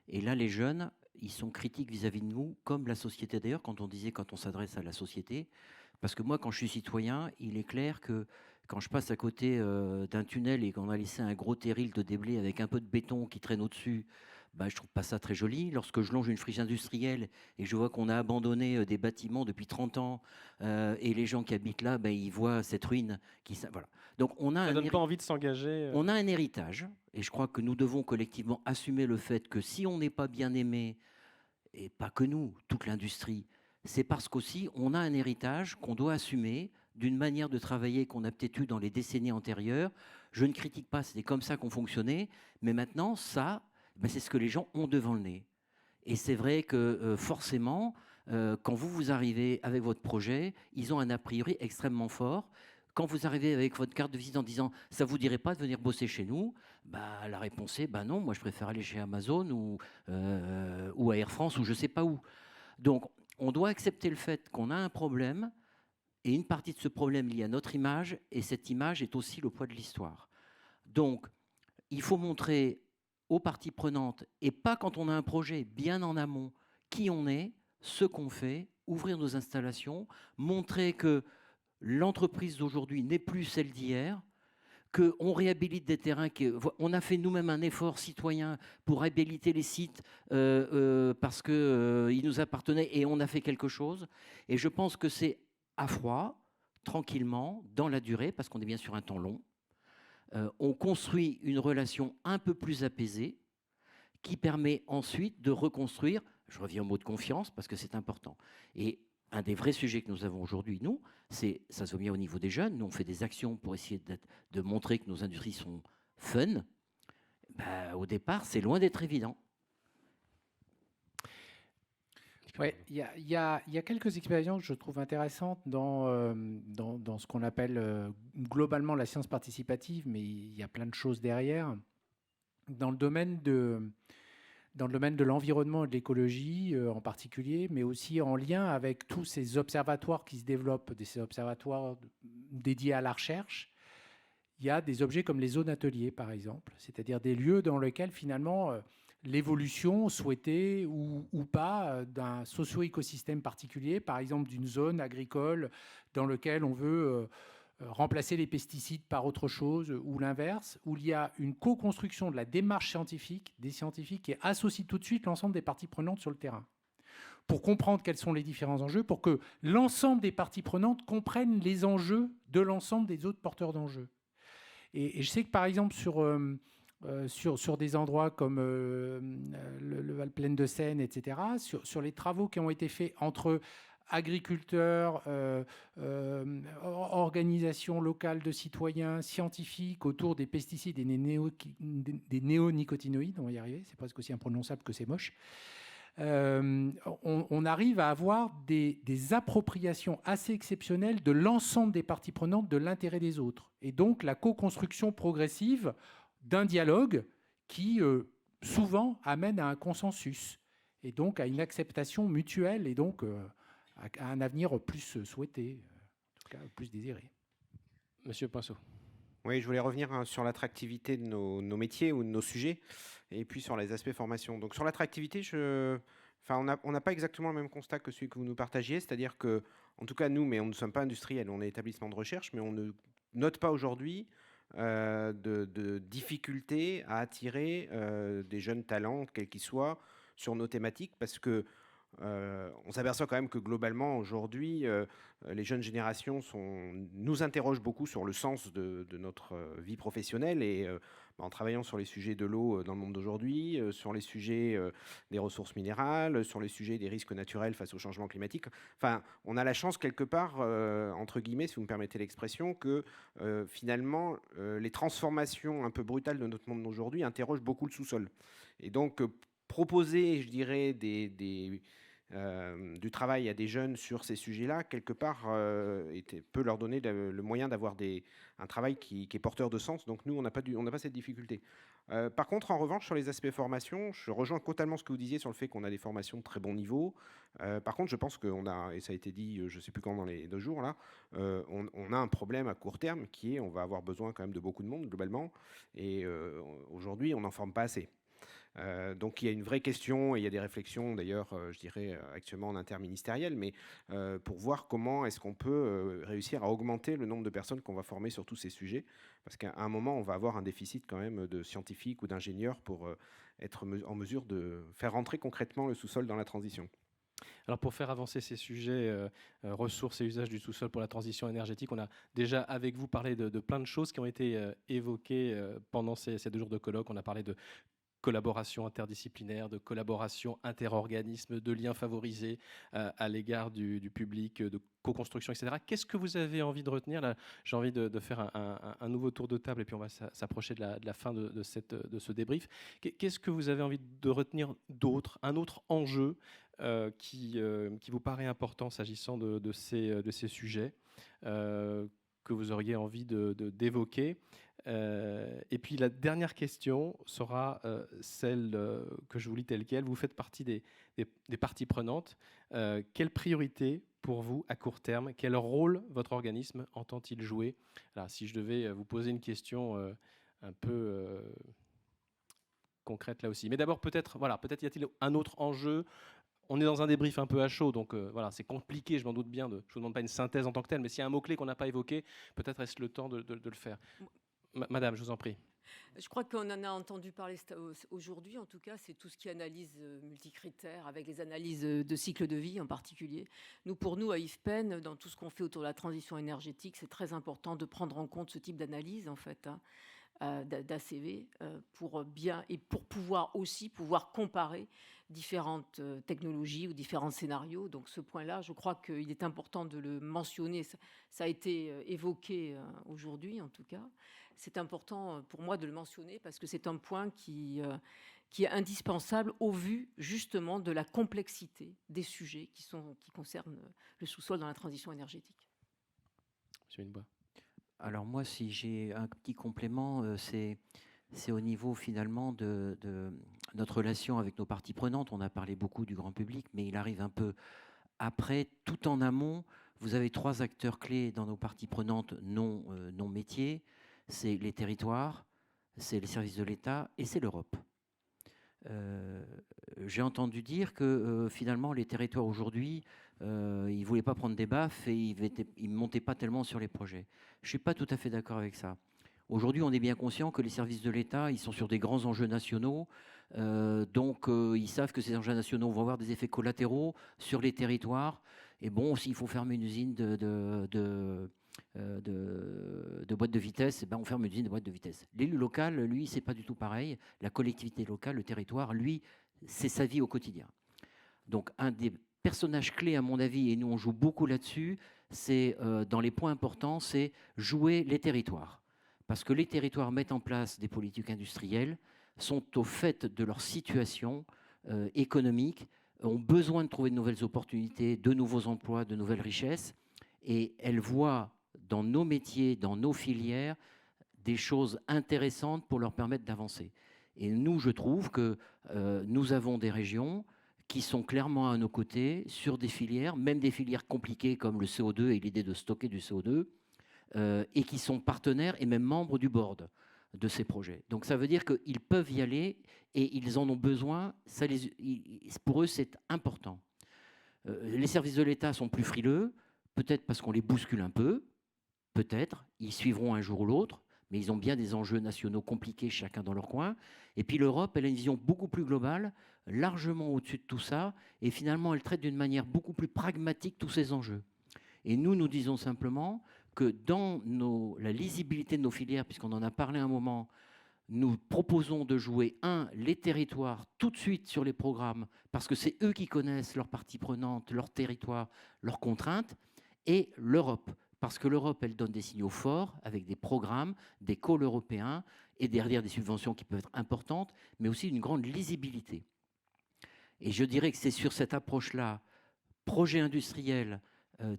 Et là, les jeunes, ils sont critiques vis-à-vis de nous, comme la société d'ailleurs, quand on s'adresse à la société. Parce que moi, quand je suis citoyen, il est clair que quand je passe à côté d'un tunnel et qu'on a laissé un gros terril de déblai avec un peu de béton qui traîne au-dessus, je ne trouve pas ça très joli. Lorsque je longe une friche industrielle et je vois qu'on a abandonné des bâtiments depuis 30 ans et les gens qui habitent là, ils voient cette ruine. Voilà. Donc ça donne pas envie de s'engager. On a un héritage et je crois que nous devons collectivement assumer le fait que si on n'est pas bien aimé, et pas que nous, toute l'industrie, c'est parce qu'aussi on a un héritage qu'on doit assumer d'une manière de travailler qu'on a peut-être eu dans les décennies antérieures. Je ne critique pas, c'était comme ça qu'on fonctionnait, mais maintenant, ça, c'est ce que les gens ont devant le nez. Et c'est vrai que forcément, quand vous arrivez avec votre projet, ils ont un a priori extrêmement fort. Quand vous arrivez avec votre carte de visite en disant « ça ne vous dirait pas de venir bosser chez nous », la réponse est « non, moi je préfère aller chez Amazon ou à Air France ou je ne sais pas où ». Donc, on doit accepter le fait qu'on a un problème et une partie de ce problème liée à notre image et cette image est aussi le poids de l'histoire. Donc, il faut montrer aux parties prenantes, et pas quand on a un projet, bien en amont, qui on est, ce qu'on fait, ouvrir nos installations, montrer que l'entreprise d'aujourd'hui n'est plus celle d'hier, qu'on réhabilite des terrains, on a fait nous-mêmes un effort citoyen pour réhabiliter les sites parce qu'ils nous appartenaient et on a fait quelque chose. Et je pense que c'est à froid, tranquillement, dans la durée, parce qu'on est bien sur un temps long, on construit une relation un peu plus apaisée qui permet ensuite de reconstruire, je reviens au mot de confiance parce que c'est important. Et un des vrais sujets que nous avons aujourd'hui, nous, ça se voit bien au niveau des jeunes. Nous, on fait des actions pour essayer de montrer que nos industries sont fun. Au départ, c'est loin d'être évident. Ouais, il y a quelques expériences que je trouve intéressantes dans ce qu'on appelle globalement la science participative, mais il y a plein de choses derrière. Dans le domaine de l'environnement et de l'écologie en particulier, mais aussi en lien avec tous ces observatoires qui se développent, ces observatoires dédiés à la recherche, il y a des objets comme les zones ateliers, par exemple, c'est-à-dire des lieux dans lesquels finalement l'évolution souhaitée ou pas d'un socio-écosystème particulier, par exemple d'une zone agricole dans laquelle on veut remplacer les pesticides par autre chose ou l'inverse, où il y a une co-construction de la démarche scientifique, des scientifiques qui associent tout de suite l'ensemble des parties prenantes sur le terrain pour comprendre quels sont les différents enjeux, pour que l'ensemble des parties prenantes comprennent les enjeux de l'ensemble des autres porteurs d'enjeux. Et je sais que par exemple sur des endroits comme le Val-Plaine de Seine, etc., sur les travaux qui ont été faits entre agriculteurs, organisations locales de citoyens, scientifiques autour des pesticides et des néonicotinoïdes, on va y arriver, c'est presque aussi imprononçable que c'est moche, on arrive à avoir des appropriations assez exceptionnelles de l'ensemble des parties prenantes de l'intérêt des autres. Et donc la co-construction progressive d'un dialogue qui souvent amène à un consensus et donc à une acceptation mutuelle et donc à un avenir plus souhaité, en tout cas plus désiré. Monsieur Poinceau. Oui, je voulais revenir sur l'attractivité de nos métiers ou de nos sujets, et puis sur les aspects formation. Donc sur l'attractivité, on n'a pas exactement le même constat que celui que vous nous partagiez, c'est-à-dire que, en tout cas nous, mais on ne sommes pas industriels, on est établissement de recherche, mais on ne note pas aujourd'hui de difficultés à attirer des jeunes talents, quels qu'ils soient, sur nos thématiques, parce que on s'aperçoit quand même que globalement, aujourd'hui, les jeunes générations nous interrogent beaucoup sur le sens de notre vie professionnelle et en travaillant sur les sujets de l'eau dans le monde d'aujourd'hui, sur les sujets des ressources minérales, sur les sujets des risques naturels face au changement climatique. Enfin, on a la chance quelque part, entre guillemets, si vous me permettez l'expression, que finalement, les transformations un peu brutales de notre monde d'aujourd'hui interrogent beaucoup le sous-sol. Et donc, proposer, je dirais, du travail à des jeunes sur ces sujets-là, quelque part, peut leur donner le moyen d'avoir un travail qui est porteur de sens. Donc nous, on n'a pas cette difficulté. Par contre, en revanche, sur les aspects formation, je rejoins totalement ce que vous disiez sur le fait qu'on a des formations de très bon niveau. Par contre, je pense qu'on a, et ça a été dit, je ne sais plus quand dans les 2 jours, là, on a un problème à court terme qui est, on va avoir besoin quand même de beaucoup de monde, globalement. Et aujourd'hui, on n'en forme pas assez. Donc il y a une vraie question et il y a des réflexions d'ailleurs, je dirais actuellement en interministériel, mais pour voir comment est-ce qu'on peut réussir à augmenter le nombre de personnes qu'on va former sur tous ces sujets, parce qu'à un moment on va avoir un déficit quand même de scientifiques ou d'ingénieurs pour être en mesure de faire rentrer concrètement le sous-sol dans la transition. Alors pour faire avancer ces sujets, ressources et usages du sous-sol pour la transition énergétique, on a déjà avec vous parlé de plein de choses qui ont été évoquées pendant ces 2 jours de colloque. On a parlé de collaboration interdisciplinaire, de collaboration interorganisme, de liens favorisés à l'égard du public, de co-construction, etc. Qu'est-ce que vous avez envie de retenir là? J'ai envie de faire un nouveau tour de table et puis on va s'approcher de la fin de ce débrief. Qu'est-ce que vous avez envie de retenir d'autre? Un autre enjeu qui vous paraît important s'agissant de ces sujets que vous auriez envie d'évoquer? Et puis la dernière question sera celle que je vous lis telle quelle. Vous faites partie des parties prenantes. Quelle priorité pour vous à court terme? Quel rôle votre organisme entend-il jouer? Alors, si je devais vous poser une question un peu concrète là aussi. Mais d'abord, peut-être y a-t-il un autre enjeu? On est dans un débrief un peu à chaud, donc voilà, c'est compliqué, je m'en doute bien. Je ne vous demande pas une synthèse en tant que telle, mais s'il y a un mot-clé qu'on n'a pas évoqué, peut-être est-ce le temps de le faire. Madame, je vous en prie. Je crois qu'on en a entendu parler aujourd'hui, en tout cas, c'est tout ce qui est analyse multicritère, avec les analyses de cycle de vie en particulier. Pour nous, à IFPEN, dans tout ce qu'on fait autour de la transition énergétique, c'est très important de prendre en compte ce type d'analyse, en fait, d'ACV, pour pouvoir comparer différentes technologies ou différents scénarios. Donc ce point-là, je crois qu'il est important de le mentionner. Ça a été évoqué aujourd'hui, en tout cas. C'est important pour moi de le mentionner parce que c'est un point qui est indispensable au vu justement de la complexité des sujets qui concernent le sous-sol dans la transition énergétique. Monsieur Minebois. Alors moi, si j'ai un petit complément, c'est au niveau finalement de notre relation avec nos parties prenantes. On a parlé beaucoup du grand public, mais il arrive un peu après, tout en amont. Vous avez 3 acteurs clés dans nos parties prenantes non métiers. C'est les territoires, c'est les services de l'État et c'est l'Europe. J'ai entendu dire que finalement les territoires aujourd'hui, ils ne voulaient pas prendre des baffes et ils ne montaient pas tellement sur les projets. Je ne suis pas tout à fait d'accord avec ça. Aujourd'hui, on est bien conscient que les services de l'État, ils sont sur des grands enjeux nationaux, donc ils savent que ces enjeux nationaux vont avoir des effets collatéraux sur les territoires. Et bon, s'il faut fermer une usine de boîtes de vitesse, on ferme une usine de boîtes de vitesse. L'élu local, lui, c'est pas du tout pareil. La collectivité locale, le territoire, lui, c'est sa vie au quotidien. Donc, un des personnages clés, à mon avis, et nous, on joue beaucoup là-dessus, c'est, dans les points importants, c'est jouer les territoires. Parce que les territoires mettent en place des politiques industrielles, sont au fait de leur situation économique, ont besoin de trouver de nouvelles opportunités, de nouveaux emplois, de nouvelles richesses, et elles voient dans nos métiers, dans nos filières, des choses intéressantes pour leur permettre d'avancer. Et nous, je trouve que nous avons des régions qui sont clairement à nos côtés sur des filières, même des filières compliquées comme le CO2 et l'idée de stocker du CO2, et qui sont partenaires et même membres du board de ces projets. Donc ça veut dire qu'ils peuvent y aller et ils en ont besoin. Pour eux, c'est important. Les services de l'État sont plus frileux, peut-être parce qu'on les bouscule un peu, peut-être, ils suivront un jour ou l'autre, mais ils ont bien des enjeux nationaux compliqués, chacun dans leur coin. Et puis l'Europe, elle a une vision beaucoup plus globale, largement au-dessus de tout ça, et finalement, elle traite d'une manière beaucoup plus pragmatique tous ces enjeux. Et nous disons simplement que dans la lisibilité de nos filières, puisqu'on en a parlé un moment, nous proposons de jouer, les territoires tout de suite sur les programmes, parce que c'est eux qui connaissent leurs parties prenantes, leur territoire, leurs contraintes, et l'Europe, parce que l'Europe, elle donne des signaux forts avec des programmes, des calls européens, et derrière des subventions qui peuvent être importantes, mais aussi une grande lisibilité. Et je dirais que c'est sur cette approche-là, projet industriel,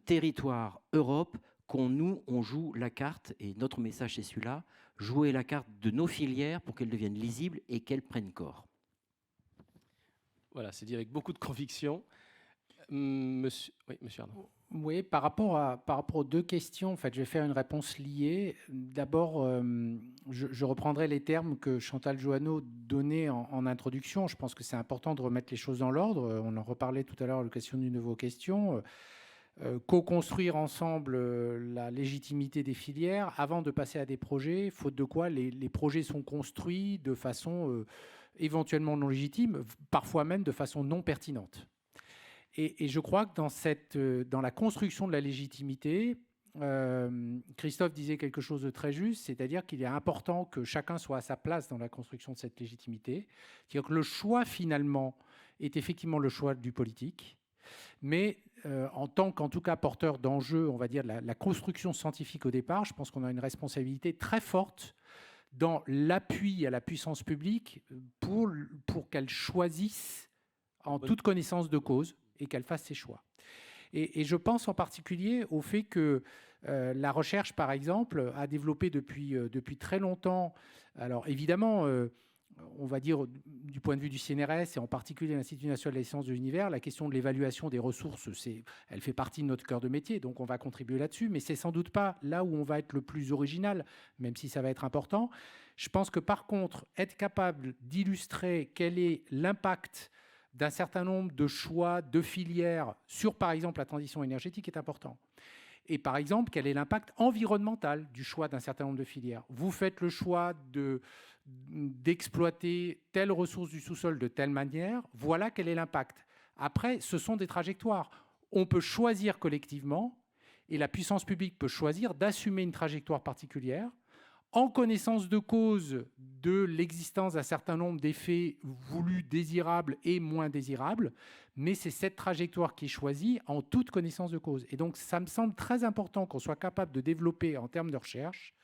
territoire, Europe, on joue la carte, et notre message c'est celui-là, jouer la carte de nos filières pour qu'elles deviennent lisibles et qu'elles prennent corps. Voilà, c'est dit avec beaucoup de conviction. Monsieur Arnaud. Oui, par rapport aux deux questions, en fait, je vais faire une réponse liée. D'abord, je reprendrai les termes que Chantal Jouanneau donnait en introduction. Je pense que c'est important de remettre les choses dans l'ordre. On en reparlait tout à l'heure à l'occasion d'une de vos questions. Co-construire ensemble la légitimité des filières avant de passer à des projets, faute de quoi les projets sont construits de façon éventuellement non légitime, parfois même de façon non pertinente. Et je crois que dans la construction de la légitimité, Christophe disait quelque chose de très juste, c'est-à-dire qu'il est important que chacun soit à sa place dans la construction de cette légitimité. C'est-à-dire que le choix, finalement, est effectivement le choix du politique, mais en tant qu'en tout cas porteur d'enjeux, on va dire la construction scientifique au départ, je pense qu'on a une responsabilité très forte dans l'appui à la puissance publique pour qu'elle choisisse en toute connaissance de cause et qu'elle fasse ses choix. Et je pense en particulier au fait que la recherche, par exemple, a développé depuis très longtemps, alors évidemment, on va dire du point de vue du CNRS et en particulier l'Institut national des sciences de l'univers, la question de l'évaluation des ressources, elle fait partie de notre cœur de métier, donc on va contribuer là-dessus, mais c'est sans doute pas là où on va être le plus original, même si ça va être important. Je pense que par contre, être capable d'illustrer quel est l'impact d'un certain nombre de choix de filières sur, par exemple, la transition énergétique est important. Et par exemple, quel est l'impact environnemental du choix d'un certain nombre de filières. Vous faites le choix d'exploiter telle ressource du sous-sol de telle manière, voilà quel est l'impact. Après, ce sont des trajectoires. On peut choisir collectivement, et la puissance publique peut choisir d'assumer une trajectoire particulière, en connaissance de cause de l'existence d'un certain nombre d'effets voulus, désirables et moins désirables, mais c'est cette trajectoire qui est choisie en toute connaissance de cause. Et donc, ça me semble très important qu'on soit capable de développer, en termes de recherche,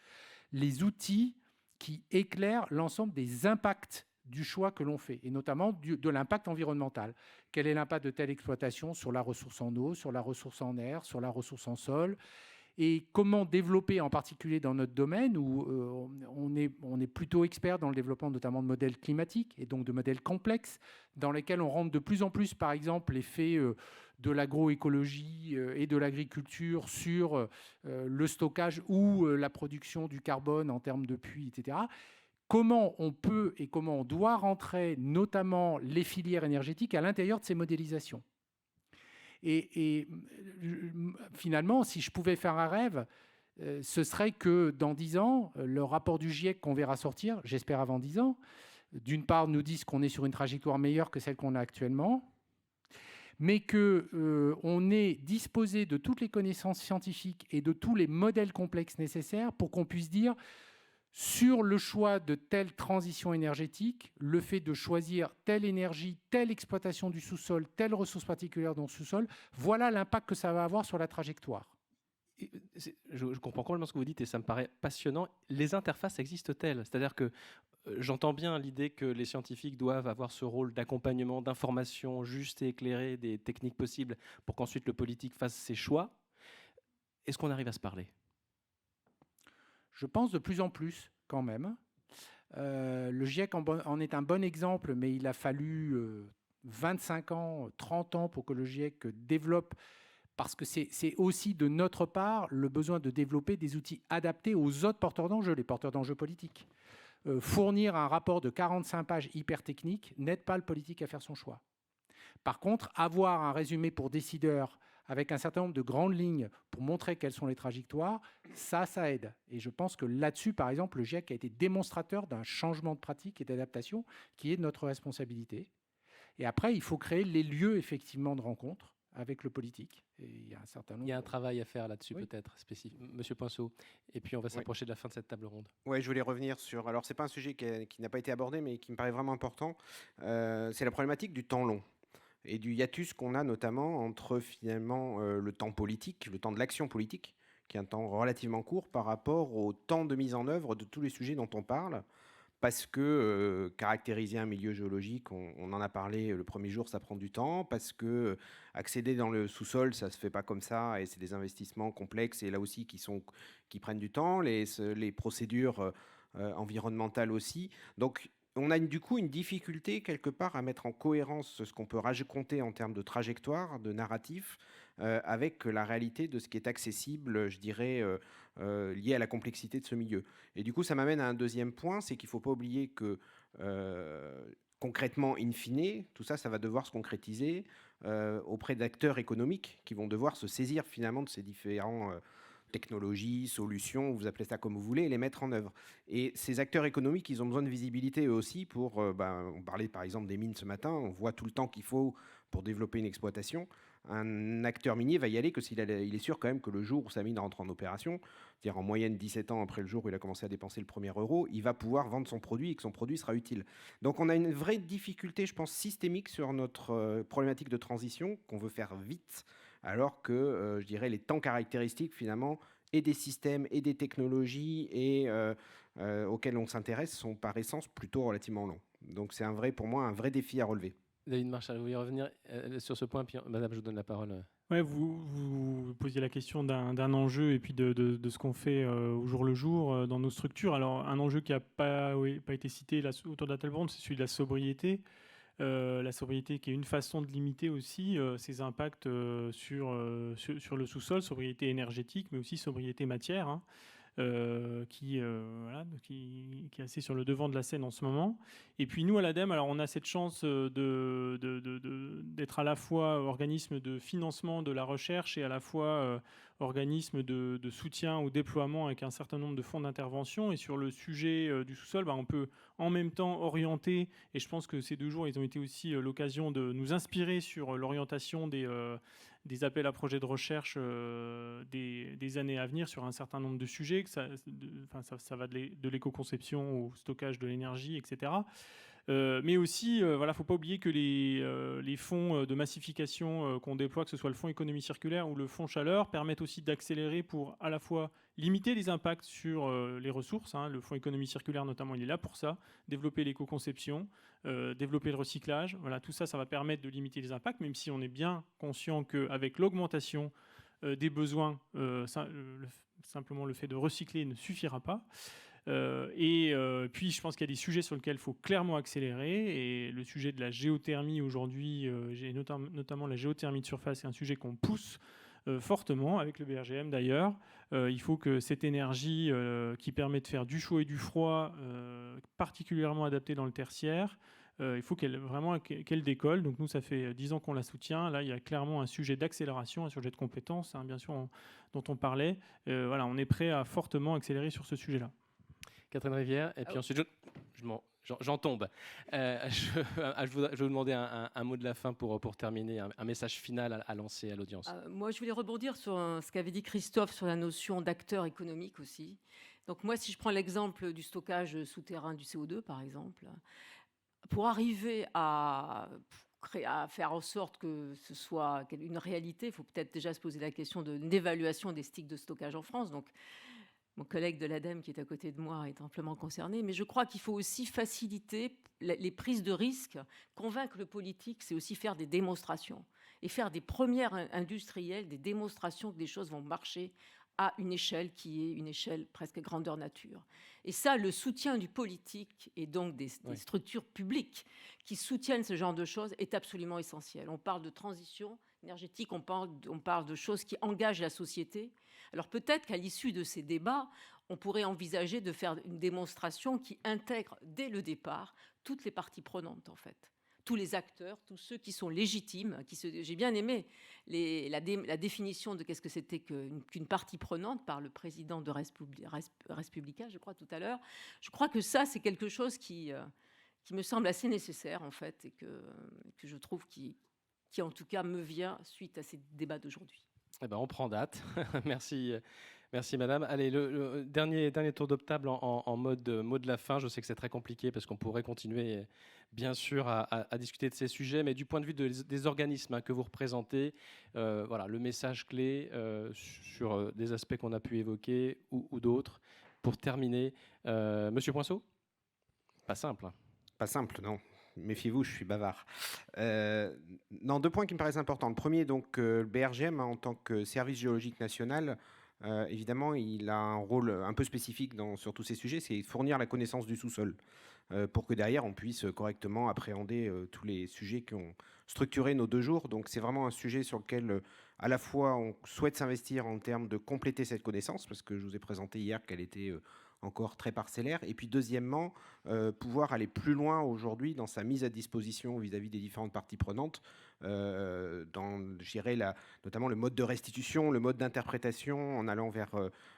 les outils qui éclairent l'ensemble des impacts du choix que l'on fait, et notamment de l'impact environnemental. Quel est l'impact de telle exploitation sur la ressource en eau, sur la ressource en air, sur la ressource en sol ? Et comment développer, en particulier dans notre domaine, où on est plutôt expert dans le développement notamment de modèles climatiques, et donc de modèles complexes, dans lesquels on rentre de plus en plus, par exemple, l'effet de l'agroécologie et de l'agriculture sur le stockage ou la production du carbone en termes de puits, etc. Comment on peut et comment on doit rentrer notamment les filières énergétiques à l'intérieur de ces modélisations. Et finalement, si je pouvais faire un rêve, ce serait que dans 10 ans, le rapport du GIEC qu'on verra sortir, j'espère avant 10 ans, d'une part nous dise qu'on est sur une trajectoire meilleure que celle qu'on a actuellement, mais qu'on est disposé de toutes les connaissances scientifiques et de tous les modèles complexes nécessaires pour qu'on puisse dire sur le choix de telle transition énergétique, le fait de choisir telle énergie, telle exploitation du sous-sol, telle ressource particulière dans le sous-sol, voilà l'impact que ça va avoir sur la trajectoire. Je comprends complètement ce que vous dites et ça me paraît passionnant. Les interfaces existent-elles ? C'est-à-dire que j'entends bien l'idée que les scientifiques doivent avoir ce rôle d'accompagnement, d'information juste et éclairée des techniques possibles pour qu'ensuite le politique fasse ses choix. Est-ce qu'on arrive à se parler ? Je pense de plus en plus, quand même. Le GIEC en est un bon exemple, mais il a fallu 25 ans, 30 ans pour que le GIEC développe, parce que c'est aussi de notre part le besoin de développer des outils adaptés aux autres porteurs d'enjeux, les porteurs d'enjeux politiques. Fournir un rapport de 45 pages hyper technique n'aide pas le politique à faire son choix. Par contre, avoir un résumé pour décideurs avec un certain nombre de grandes lignes pour montrer quelles sont les trajectoires, ça aide. Et je pense que là-dessus, par exemple, le GIEC a été démonstrateur d'un changement de pratique et d'adaptation qui est de notre responsabilité. Et après, il faut créer les lieux, effectivement, de rencontre avec le politique. Et il y a un certain nombre... Il y a un travail à faire là-dessus, Oui. peut-être, spécifique. Monsieur Poinceau, et puis on va s'approcher de la fin de cette table ronde. Ouais, je voulais revenir sur. Alors, c'est pas un sujet qui n'a pas été abordé, mais qui me paraît vraiment important. C'est la problématique du temps long et du hiatus qu'on a notamment entre finalement le temps politique, le temps de l'action politique, qui est un temps relativement court par rapport au temps de mise en œuvre de tous les sujets dont on parle. Parce que caractériser un milieu géologique, on en a parlé le premier jour, ça prend du temps. Parce que accéder dans le sous-sol, ça ne se fait pas comme ça. Et c'est des investissements complexes et là aussi qui prennent du temps. Les procédures environnementales aussi. Donc on a du coup une difficulté quelque part à mettre en cohérence ce qu'on peut raconter en termes de trajectoire, de narratif, avec la réalité de ce qui est accessible, je dirais, lié à la complexité de ce milieu. Et du coup, ça m'amène à un deuxième point, c'est qu'il ne faut pas oublier que concrètement, in fine, tout ça, ça va devoir se concrétiser auprès d'acteurs économiques qui vont devoir se saisir finalement de ces différents technologies, solutions, vous appelez ça comme vous voulez, et les mettre en œuvre. Et ces acteurs économiques, ils ont besoin de visibilité eux aussi pour, on parlait par exemple des mines ce matin, on voit tout le temps qu'il faut pour développer une exploitation. Un acteur minier va y aller que s'il il est sûr quand même que le jour où sa mine rentre en opération, c'est-à-dire en moyenne 17 ans après le jour où il a commencé à dépenser le premier euro, il va pouvoir vendre son produit et que son produit sera utile. Donc on a une vraie difficulté, je pense, systémique sur notre problématique de transition qu'on veut faire vite, alors que, je dirais, les temps caractéristiques, finalement, et des systèmes et des technologies auxquels on s'intéresse sont par essence plutôt relativement longs. Donc c'est pour moi un vrai défi à relever. David Marchal, vous voulez revenir sur ce point, puis madame, je vous donne la parole. Ouais, vous posiez la question d'un enjeu et puis de ce qu'on fait au jour le jour dans nos structures. Alors, un enjeu qui n'a pas été cité là, autour de la table ronde, c'est celui de la sobriété. La sobriété qui est une façon de limiter aussi ses impacts sur le sous-sol, sobriété énergétique, mais aussi sobriété matière, hein, qui est assez sur le devant de la scène en ce moment. Et puis nous, à l'ADEME, alors on a cette chance d'être à la fois organisme de financement de la recherche et à la fois organisme de soutien au déploiement avec un certain nombre de fonds d'intervention. Et sur le sujet du sous-sol, on peut en même temps orienter, et je pense que ces 2 jours, ils ont été aussi l'occasion de nous inspirer sur l'orientation des appels à projets de recherche des années à venir sur un certain nombre de sujets. Ça va de l'éco-conception au stockage de l'énergie, etc. Mais aussi, il ne faut pas oublier que les fonds de massification qu'on déploie, que ce soit le fonds économie circulaire ou le fonds chaleur, permettent aussi d'accélérer pour à la fois limiter les impacts sur les ressources. Hein. Le fonds économie circulaire, notamment, il est là pour ça. Développer l'éco-conception, développer le recyclage. Voilà, tout ça, ça va permettre de limiter les impacts, même si on est bien conscient qu'avec l'augmentation des besoins, simplement le fait de recycler ne suffira pas. Puis je pense qu'il y a des sujets sur lesquels il faut clairement accélérer, et le sujet de la géothermie aujourd'hui, notamment la géothermie de surface, c'est un sujet qu'on pousse fortement avec le BRGM d'ailleurs. Il faut que cette énergie qui permet de faire du chaud et du froid, particulièrement adaptée dans le tertiaire, il faut qu'elle décolle. Donc nous, ça fait 10 ans qu'on la soutient. Là, il y a clairement un sujet d'accélération, un sujet de compétences, hein, bien sûr, dont on parlait. On est prêt à fortement accélérer sur ce sujet-là. Catherine Rivière, et puis ensuite, j'en tombe. Je vais vous demander un mot de la fin pour terminer, un message final à lancer à l'audience. Moi, je voulais rebondir sur ce qu'avait dit Christophe sur la notion d'acteur économique aussi. Donc moi, si je prends l'exemple du stockage souterrain du CO2, par exemple, pour arriver à faire en sorte que ce soit une réalité, il faut peut-être déjà se poser la question d'évaluation des sticks de stockage en France. Donc, mon collègue de l'ADEME qui est à côté de moi est amplement concerné, mais je crois qu'il faut aussi faciliter les prises de risques. Convaincre le politique, c'est aussi faire des démonstrations et faire des premières industrielles, des démonstrations que des choses vont marcher à une échelle qui est une échelle presque grandeur nature. Et ça, le soutien du politique et donc des structures publiques qui soutiennent ce genre de choses est absolument essentiel. On parle de transition énergétique, on parle de choses qui engagent la société. Alors peut-être qu'à l'issue de ces débats, on pourrait envisager de faire une démonstration qui intègre dès le départ toutes les parties prenantes, en fait. tous les acteurs, tous ceux qui sont légitimes. J'ai bien aimé la définition de qu'est-ce que c'était qu'une partie prenante par le président de Respublica, je crois, tout à l'heure. Je crois que ça, c'est quelque chose qui me semble assez nécessaire, en fait, et que je trouve qui, en tout cas, me vient suite à ces débats d'aujourd'hui. Eh ben, on prend date. Merci. Merci madame. Allez, le dernier tour de table en mode mot de la fin. Je sais que c'est très compliqué parce qu'on pourrait continuer bien sûr à discuter de ces sujets, mais du point de vue des organismes que vous représentez, voilà, le message clé sur des aspects qu'on a pu évoquer ou d'autres. Pour terminer, Monsieur Poinceau, pas simple. Pas simple, non. Méfiez-vous, je suis bavard. Non, 2 points qui me paraissent importants. Le premier, donc, le BRGM, en tant que service géologique national, évidemment, il a un rôle un peu spécifique sur tous ces sujets, c'est fournir la connaissance du sous-sol pour que derrière, on puisse correctement appréhender tous les sujets qui ont structuré nos 2 jours. Donc, c'est vraiment un sujet sur lequel, à la fois, on souhaite s'investir en termes de compléter cette connaissance, parce que je vous ai présenté hier qu'elle était encore très parcellaire. Et puis, deuxièmement, pouvoir aller plus loin aujourd'hui dans sa mise à disposition vis-à-vis des différentes parties prenantes, dans, je dirais, notamment le mode de restitution, le mode d'interprétation, en allant vers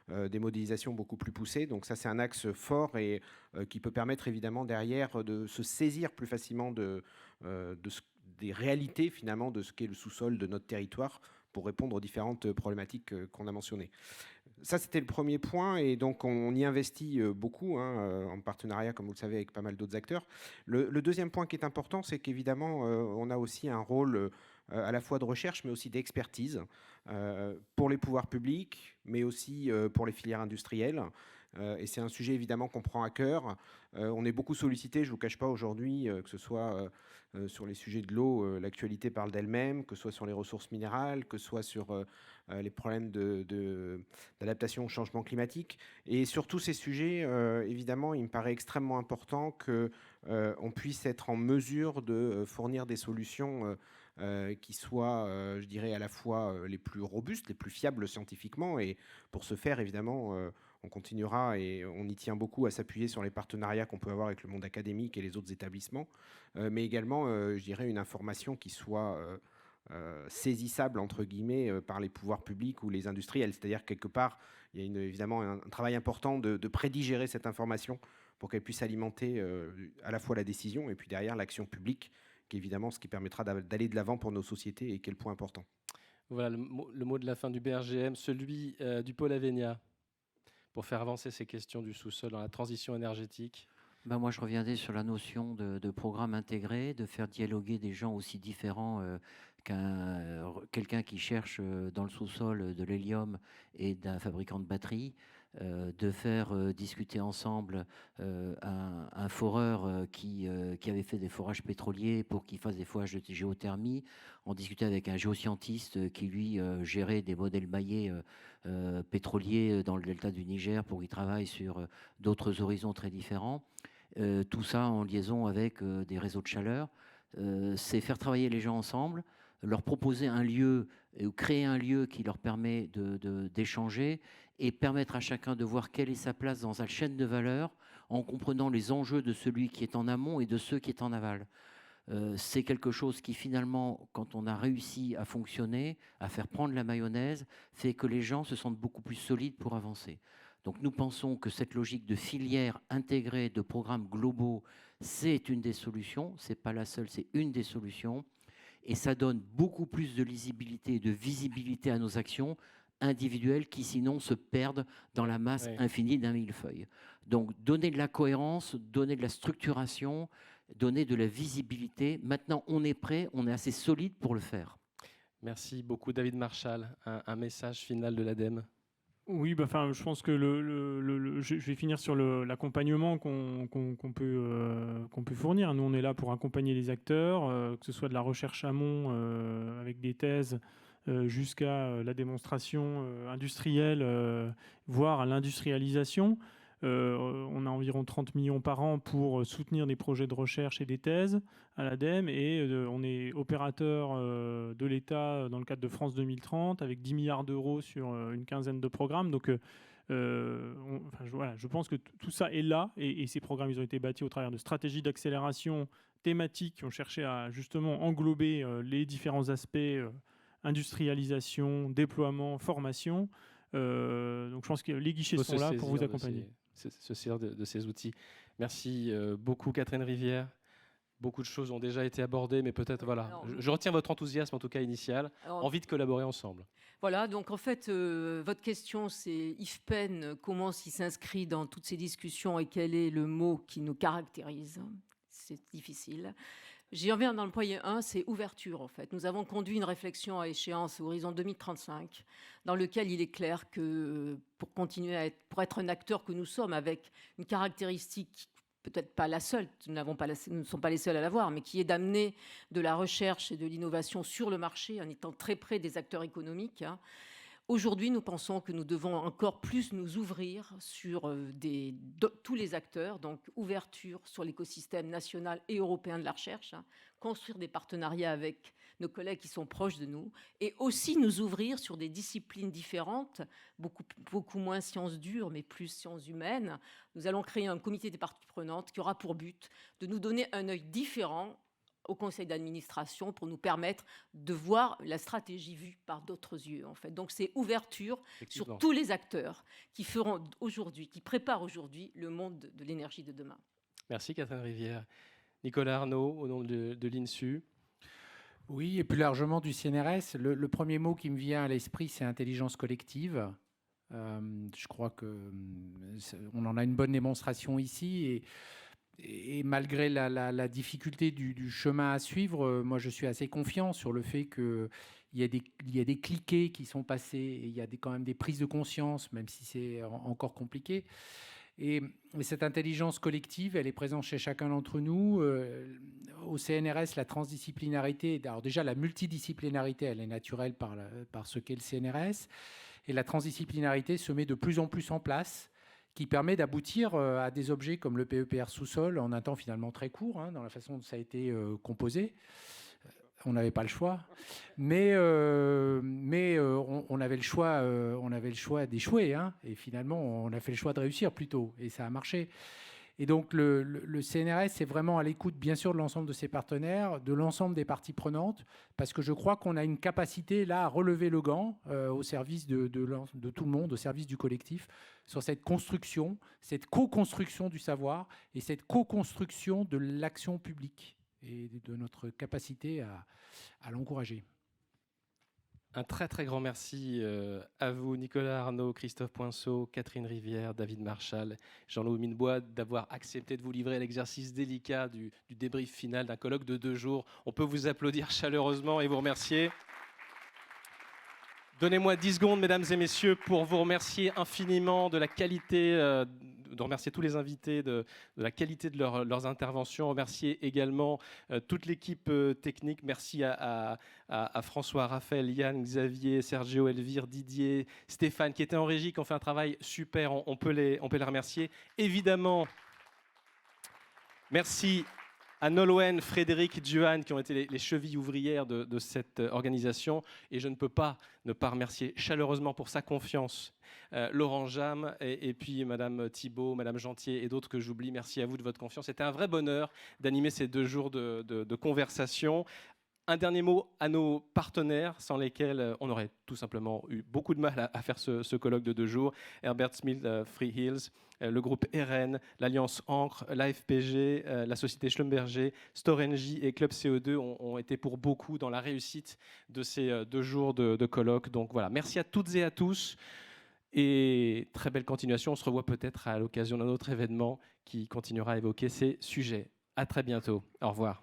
des modélisations beaucoup plus poussées. Donc ça, c'est un axe fort et qui peut permettre évidemment derrière de se saisir plus facilement des réalités finalement de ce qu'est le sous-sol de notre territoire pour répondre aux différentes problématiques qu'on a mentionnées. Ça, c'était le premier point, et donc on y investit beaucoup, en partenariat, comme vous le savez, avec pas mal d'autres acteurs. Le deuxième point qui est important, c'est qu'évidemment, on a aussi un rôle à la fois de recherche, mais aussi d'expertise pour les pouvoirs publics, mais aussi pour les filières industrielles. Et c'est un sujet, évidemment, qu'on prend à cœur. On est beaucoup sollicité, je ne vous cache pas aujourd'hui, que ce soit sur les sujets de l'eau, l'actualité parle d'elle-même, que ce soit sur les ressources minérales, que ce soit sur les problèmes d'adaptation au changement climatique. Et sur tous ces sujets, évidemment, il me paraît extrêmement important qu'on puisse être en mesure de fournir des solutions qui soient, je dirais, à la fois les plus robustes, les plus fiables scientifiquement. Et pour ce faire, évidemment, on continuera et on y tient beaucoup à s'appuyer sur les partenariats qu'on peut avoir avec le monde académique et les autres établissements, mais également, je dirais, une information qui soit saisissable, entre guillemets, par les pouvoirs publics ou les industriels. C'est-à-dire, quelque part, il y a évidemment un travail important de prédigérer cette information pour qu'elle puisse alimenter à la fois la décision et puis derrière l'action publique, qui est évidemment ce qui permettra d'aller de l'avant pour nos sociétés et qui est le point important. Voilà le mot de la fin du BRGM, celui du pôle Avenia, pour faire avancer ces questions du sous-sol dans la transition énergétique. Ben moi, je reviendrai sur la notion de programme intégré, de faire dialoguer des gens aussi différents qu'un quelqu'un qui cherche dans le sous-sol de l'hélium et d'un fabricant de batteries, de faire discuter ensemble un foreur qui avait fait des forages pétroliers pour qu'il fasse des forages de géothermie, en discuter avec un géoscientiste qui, lui, gérait des modèles maillés pétroliers dans le delta du Niger pour qu'il travaille sur d'autres horizons très différents. Tout ça en liaison avec des réseaux de chaleur. C'est faire travailler les gens ensemble, leur proposer un lieu, ou créer un lieu qui leur permet d'échanger et permettre à chacun de voir quelle est sa place dans la chaîne de valeur en comprenant les enjeux de celui qui est en amont et de ceux qui est en aval. C'est quelque chose qui finalement, quand on a réussi à fonctionner, à faire prendre la mayonnaise, fait que les gens se sentent beaucoup plus solides pour avancer. Donc nous pensons que cette logique de filière intégrée, de programmes globaux, c'est une des solutions. Ce n'est pas la seule, c'est une des solutions. Et ça donne beaucoup plus de lisibilité et de visibilité à nos actions individuelles qui sinon se perdent dans la masse infinie d'un millefeuille. Donc donner de la cohérence, donner de la structuration, donner de la visibilité. Maintenant, on est prêt, on est assez solide pour le faire. Merci beaucoup David Marchal. Un message final de l'ADEME. Oui, je pense que je vais finir sur l'accompagnement qu'on peut fournir. Nous, on est là pour accompagner les acteurs, que ce soit de la recherche amont avec des thèses jusqu'à la démonstration industrielle, voire à l'industrialisation. On a environ 30 millions par an pour soutenir des projets de recherche et des thèses à l'ADEME, et on est opérateur de l'État dans le cadre de France 2030 avec 10 milliards d'euros sur une quinzaine de programmes. Donc je pense que tout ça est là, et ces programmes ils ont été bâtis au travers de stratégies d'accélération thématiques qui ont cherché à justement englober les différents aspects industrialisation, déploiement, formation. Donc je pense que les guichets sont là pour vous accompagner. Se saisir de ces outils. Merci beaucoup Catherine Rivière. Beaucoup de choses ont déjà été abordées, mais peut-être, voilà, je retiens votre enthousiasme, en tout cas initial, envie de collaborer ensemble. Voilà, donc en fait, votre question, c'est IFPEN, comment il s'inscrit dans toutes ces discussions et quel est le mot qui nous caractérise. C'est difficile. J'y reviens dans le point 1, c'est ouverture, en fait. Nous avons conduit une réflexion à échéance, horizon 2035, dans lequel il est clair que pour continuer à pour être un acteur que nous sommes, avec une caractéristique peut-être pas la seule, nous ne sommes pas les seuls à l'avoir, mais qui est d'amener de la recherche et de l'innovation sur le marché en étant très près des acteurs économiques. Aujourd'hui, nous pensons que nous devons encore plus nous ouvrir sur tous les acteurs, donc ouverture sur l'écosystème national et européen de la recherche, construire des partenariats avec nos collègues qui sont proches de nous, et aussi nous ouvrir sur des disciplines différentes, beaucoup moins sciences dures, mais plus sciences humaines. Nous allons créer un comité des parties prenantes qui aura pour but de nous donner un œil différent au conseil d'administration pour nous permettre de voir la stratégie vue par d'autres yeux, en fait. Donc c'est ouverture sur tous les acteurs qui feront aujourd'hui, qui préparent aujourd'hui le monde de l'énergie de demain. Merci Catherine Rivière. Nicolas Arnaud, au nom de l'INSU. Oui, et plus largement du CNRS. Le premier mot qui me vient à l'esprit, c'est intelligence collective. Je crois qu'on en a une bonne démonstration ici. Et malgré la difficulté du chemin à suivre, moi je suis assez confiant sur le fait qu'il y a des cliquets qui sont passés, et il y a quand même des prises de conscience, même si c'est encore compliqué. Et cette intelligence collective, elle est présente chez chacun d'entre nous. Au CNRS, la transdisciplinarité, alors déjà la multidisciplinarité, elle est naturelle par ce qu'est le CNRS. Et la transdisciplinarité se met de plus en plus en place, qui permet d'aboutir à des objets comme le PEPR sous-sol en un temps finalement très court, dans la façon dont ça a été composé. On n'avait pas le choix, mais on avait le choix d'échouer, et finalement on a fait le choix de réussir plutôt, et ça a marché. Et donc le CNRS est vraiment à l'écoute, bien sûr, de l'ensemble de ses partenaires, de l'ensemble des parties prenantes, parce que je crois qu'on a une capacité là à relever le gant au service de tout le monde, au service du collectif, sur cette construction, cette co-construction du savoir et cette co-construction de l'action publique et de notre capacité à l'encourager. Un très très grand merci à vous, Nicolas Arnaud, Christophe Poinceau, Catherine Rivière, David Marchal, Jean-Louis Minebois, d'avoir accepté de vous livrer l'exercice délicat du débrief final d'un colloque de 2 jours. On peut vous applaudir chaleureusement et vous remercier. Donnez-moi 10 secondes, mesdames et messieurs, pour vous remercier infiniment de la qualité, de remercier tous les invités de la qualité de leurs interventions, remercier également toute l'équipe technique. Merci à François, Raphaël, Yann, Xavier, Sergio, Elvire, Didier, Stéphane, qui étaient en régie, qui ont fait un travail super. On peut les remercier. Évidemment, merci à Nolwenn, Frédéric, Johan, qui ont été les chevilles ouvrières de cette organisation. Et je ne peux pas ne pas remercier chaleureusement pour sa confiance Laurent Jam et puis Madame Thibault, Madame Gentier et d'autres que j'oublie. Merci à vous de votre confiance. C'était un vrai bonheur d'animer ces 2 jours de conversation. Un dernier mot à nos partenaires, sans lesquels on aurait tout simplement eu beaucoup de mal à faire ce colloque de 2 jours. Herbert Smith, Free Hills, le groupe RN, l'Alliance Ancre, l'AFPG, la société Schlumberger, Storengy et Club CO2 ont été pour beaucoup dans la réussite de ces 2 jours de colloque. Donc voilà, merci à toutes et à tous et très belle continuation. On se revoit peut-être à l'occasion d'un autre événement qui continuera à évoquer ces sujets. À très bientôt. Au revoir.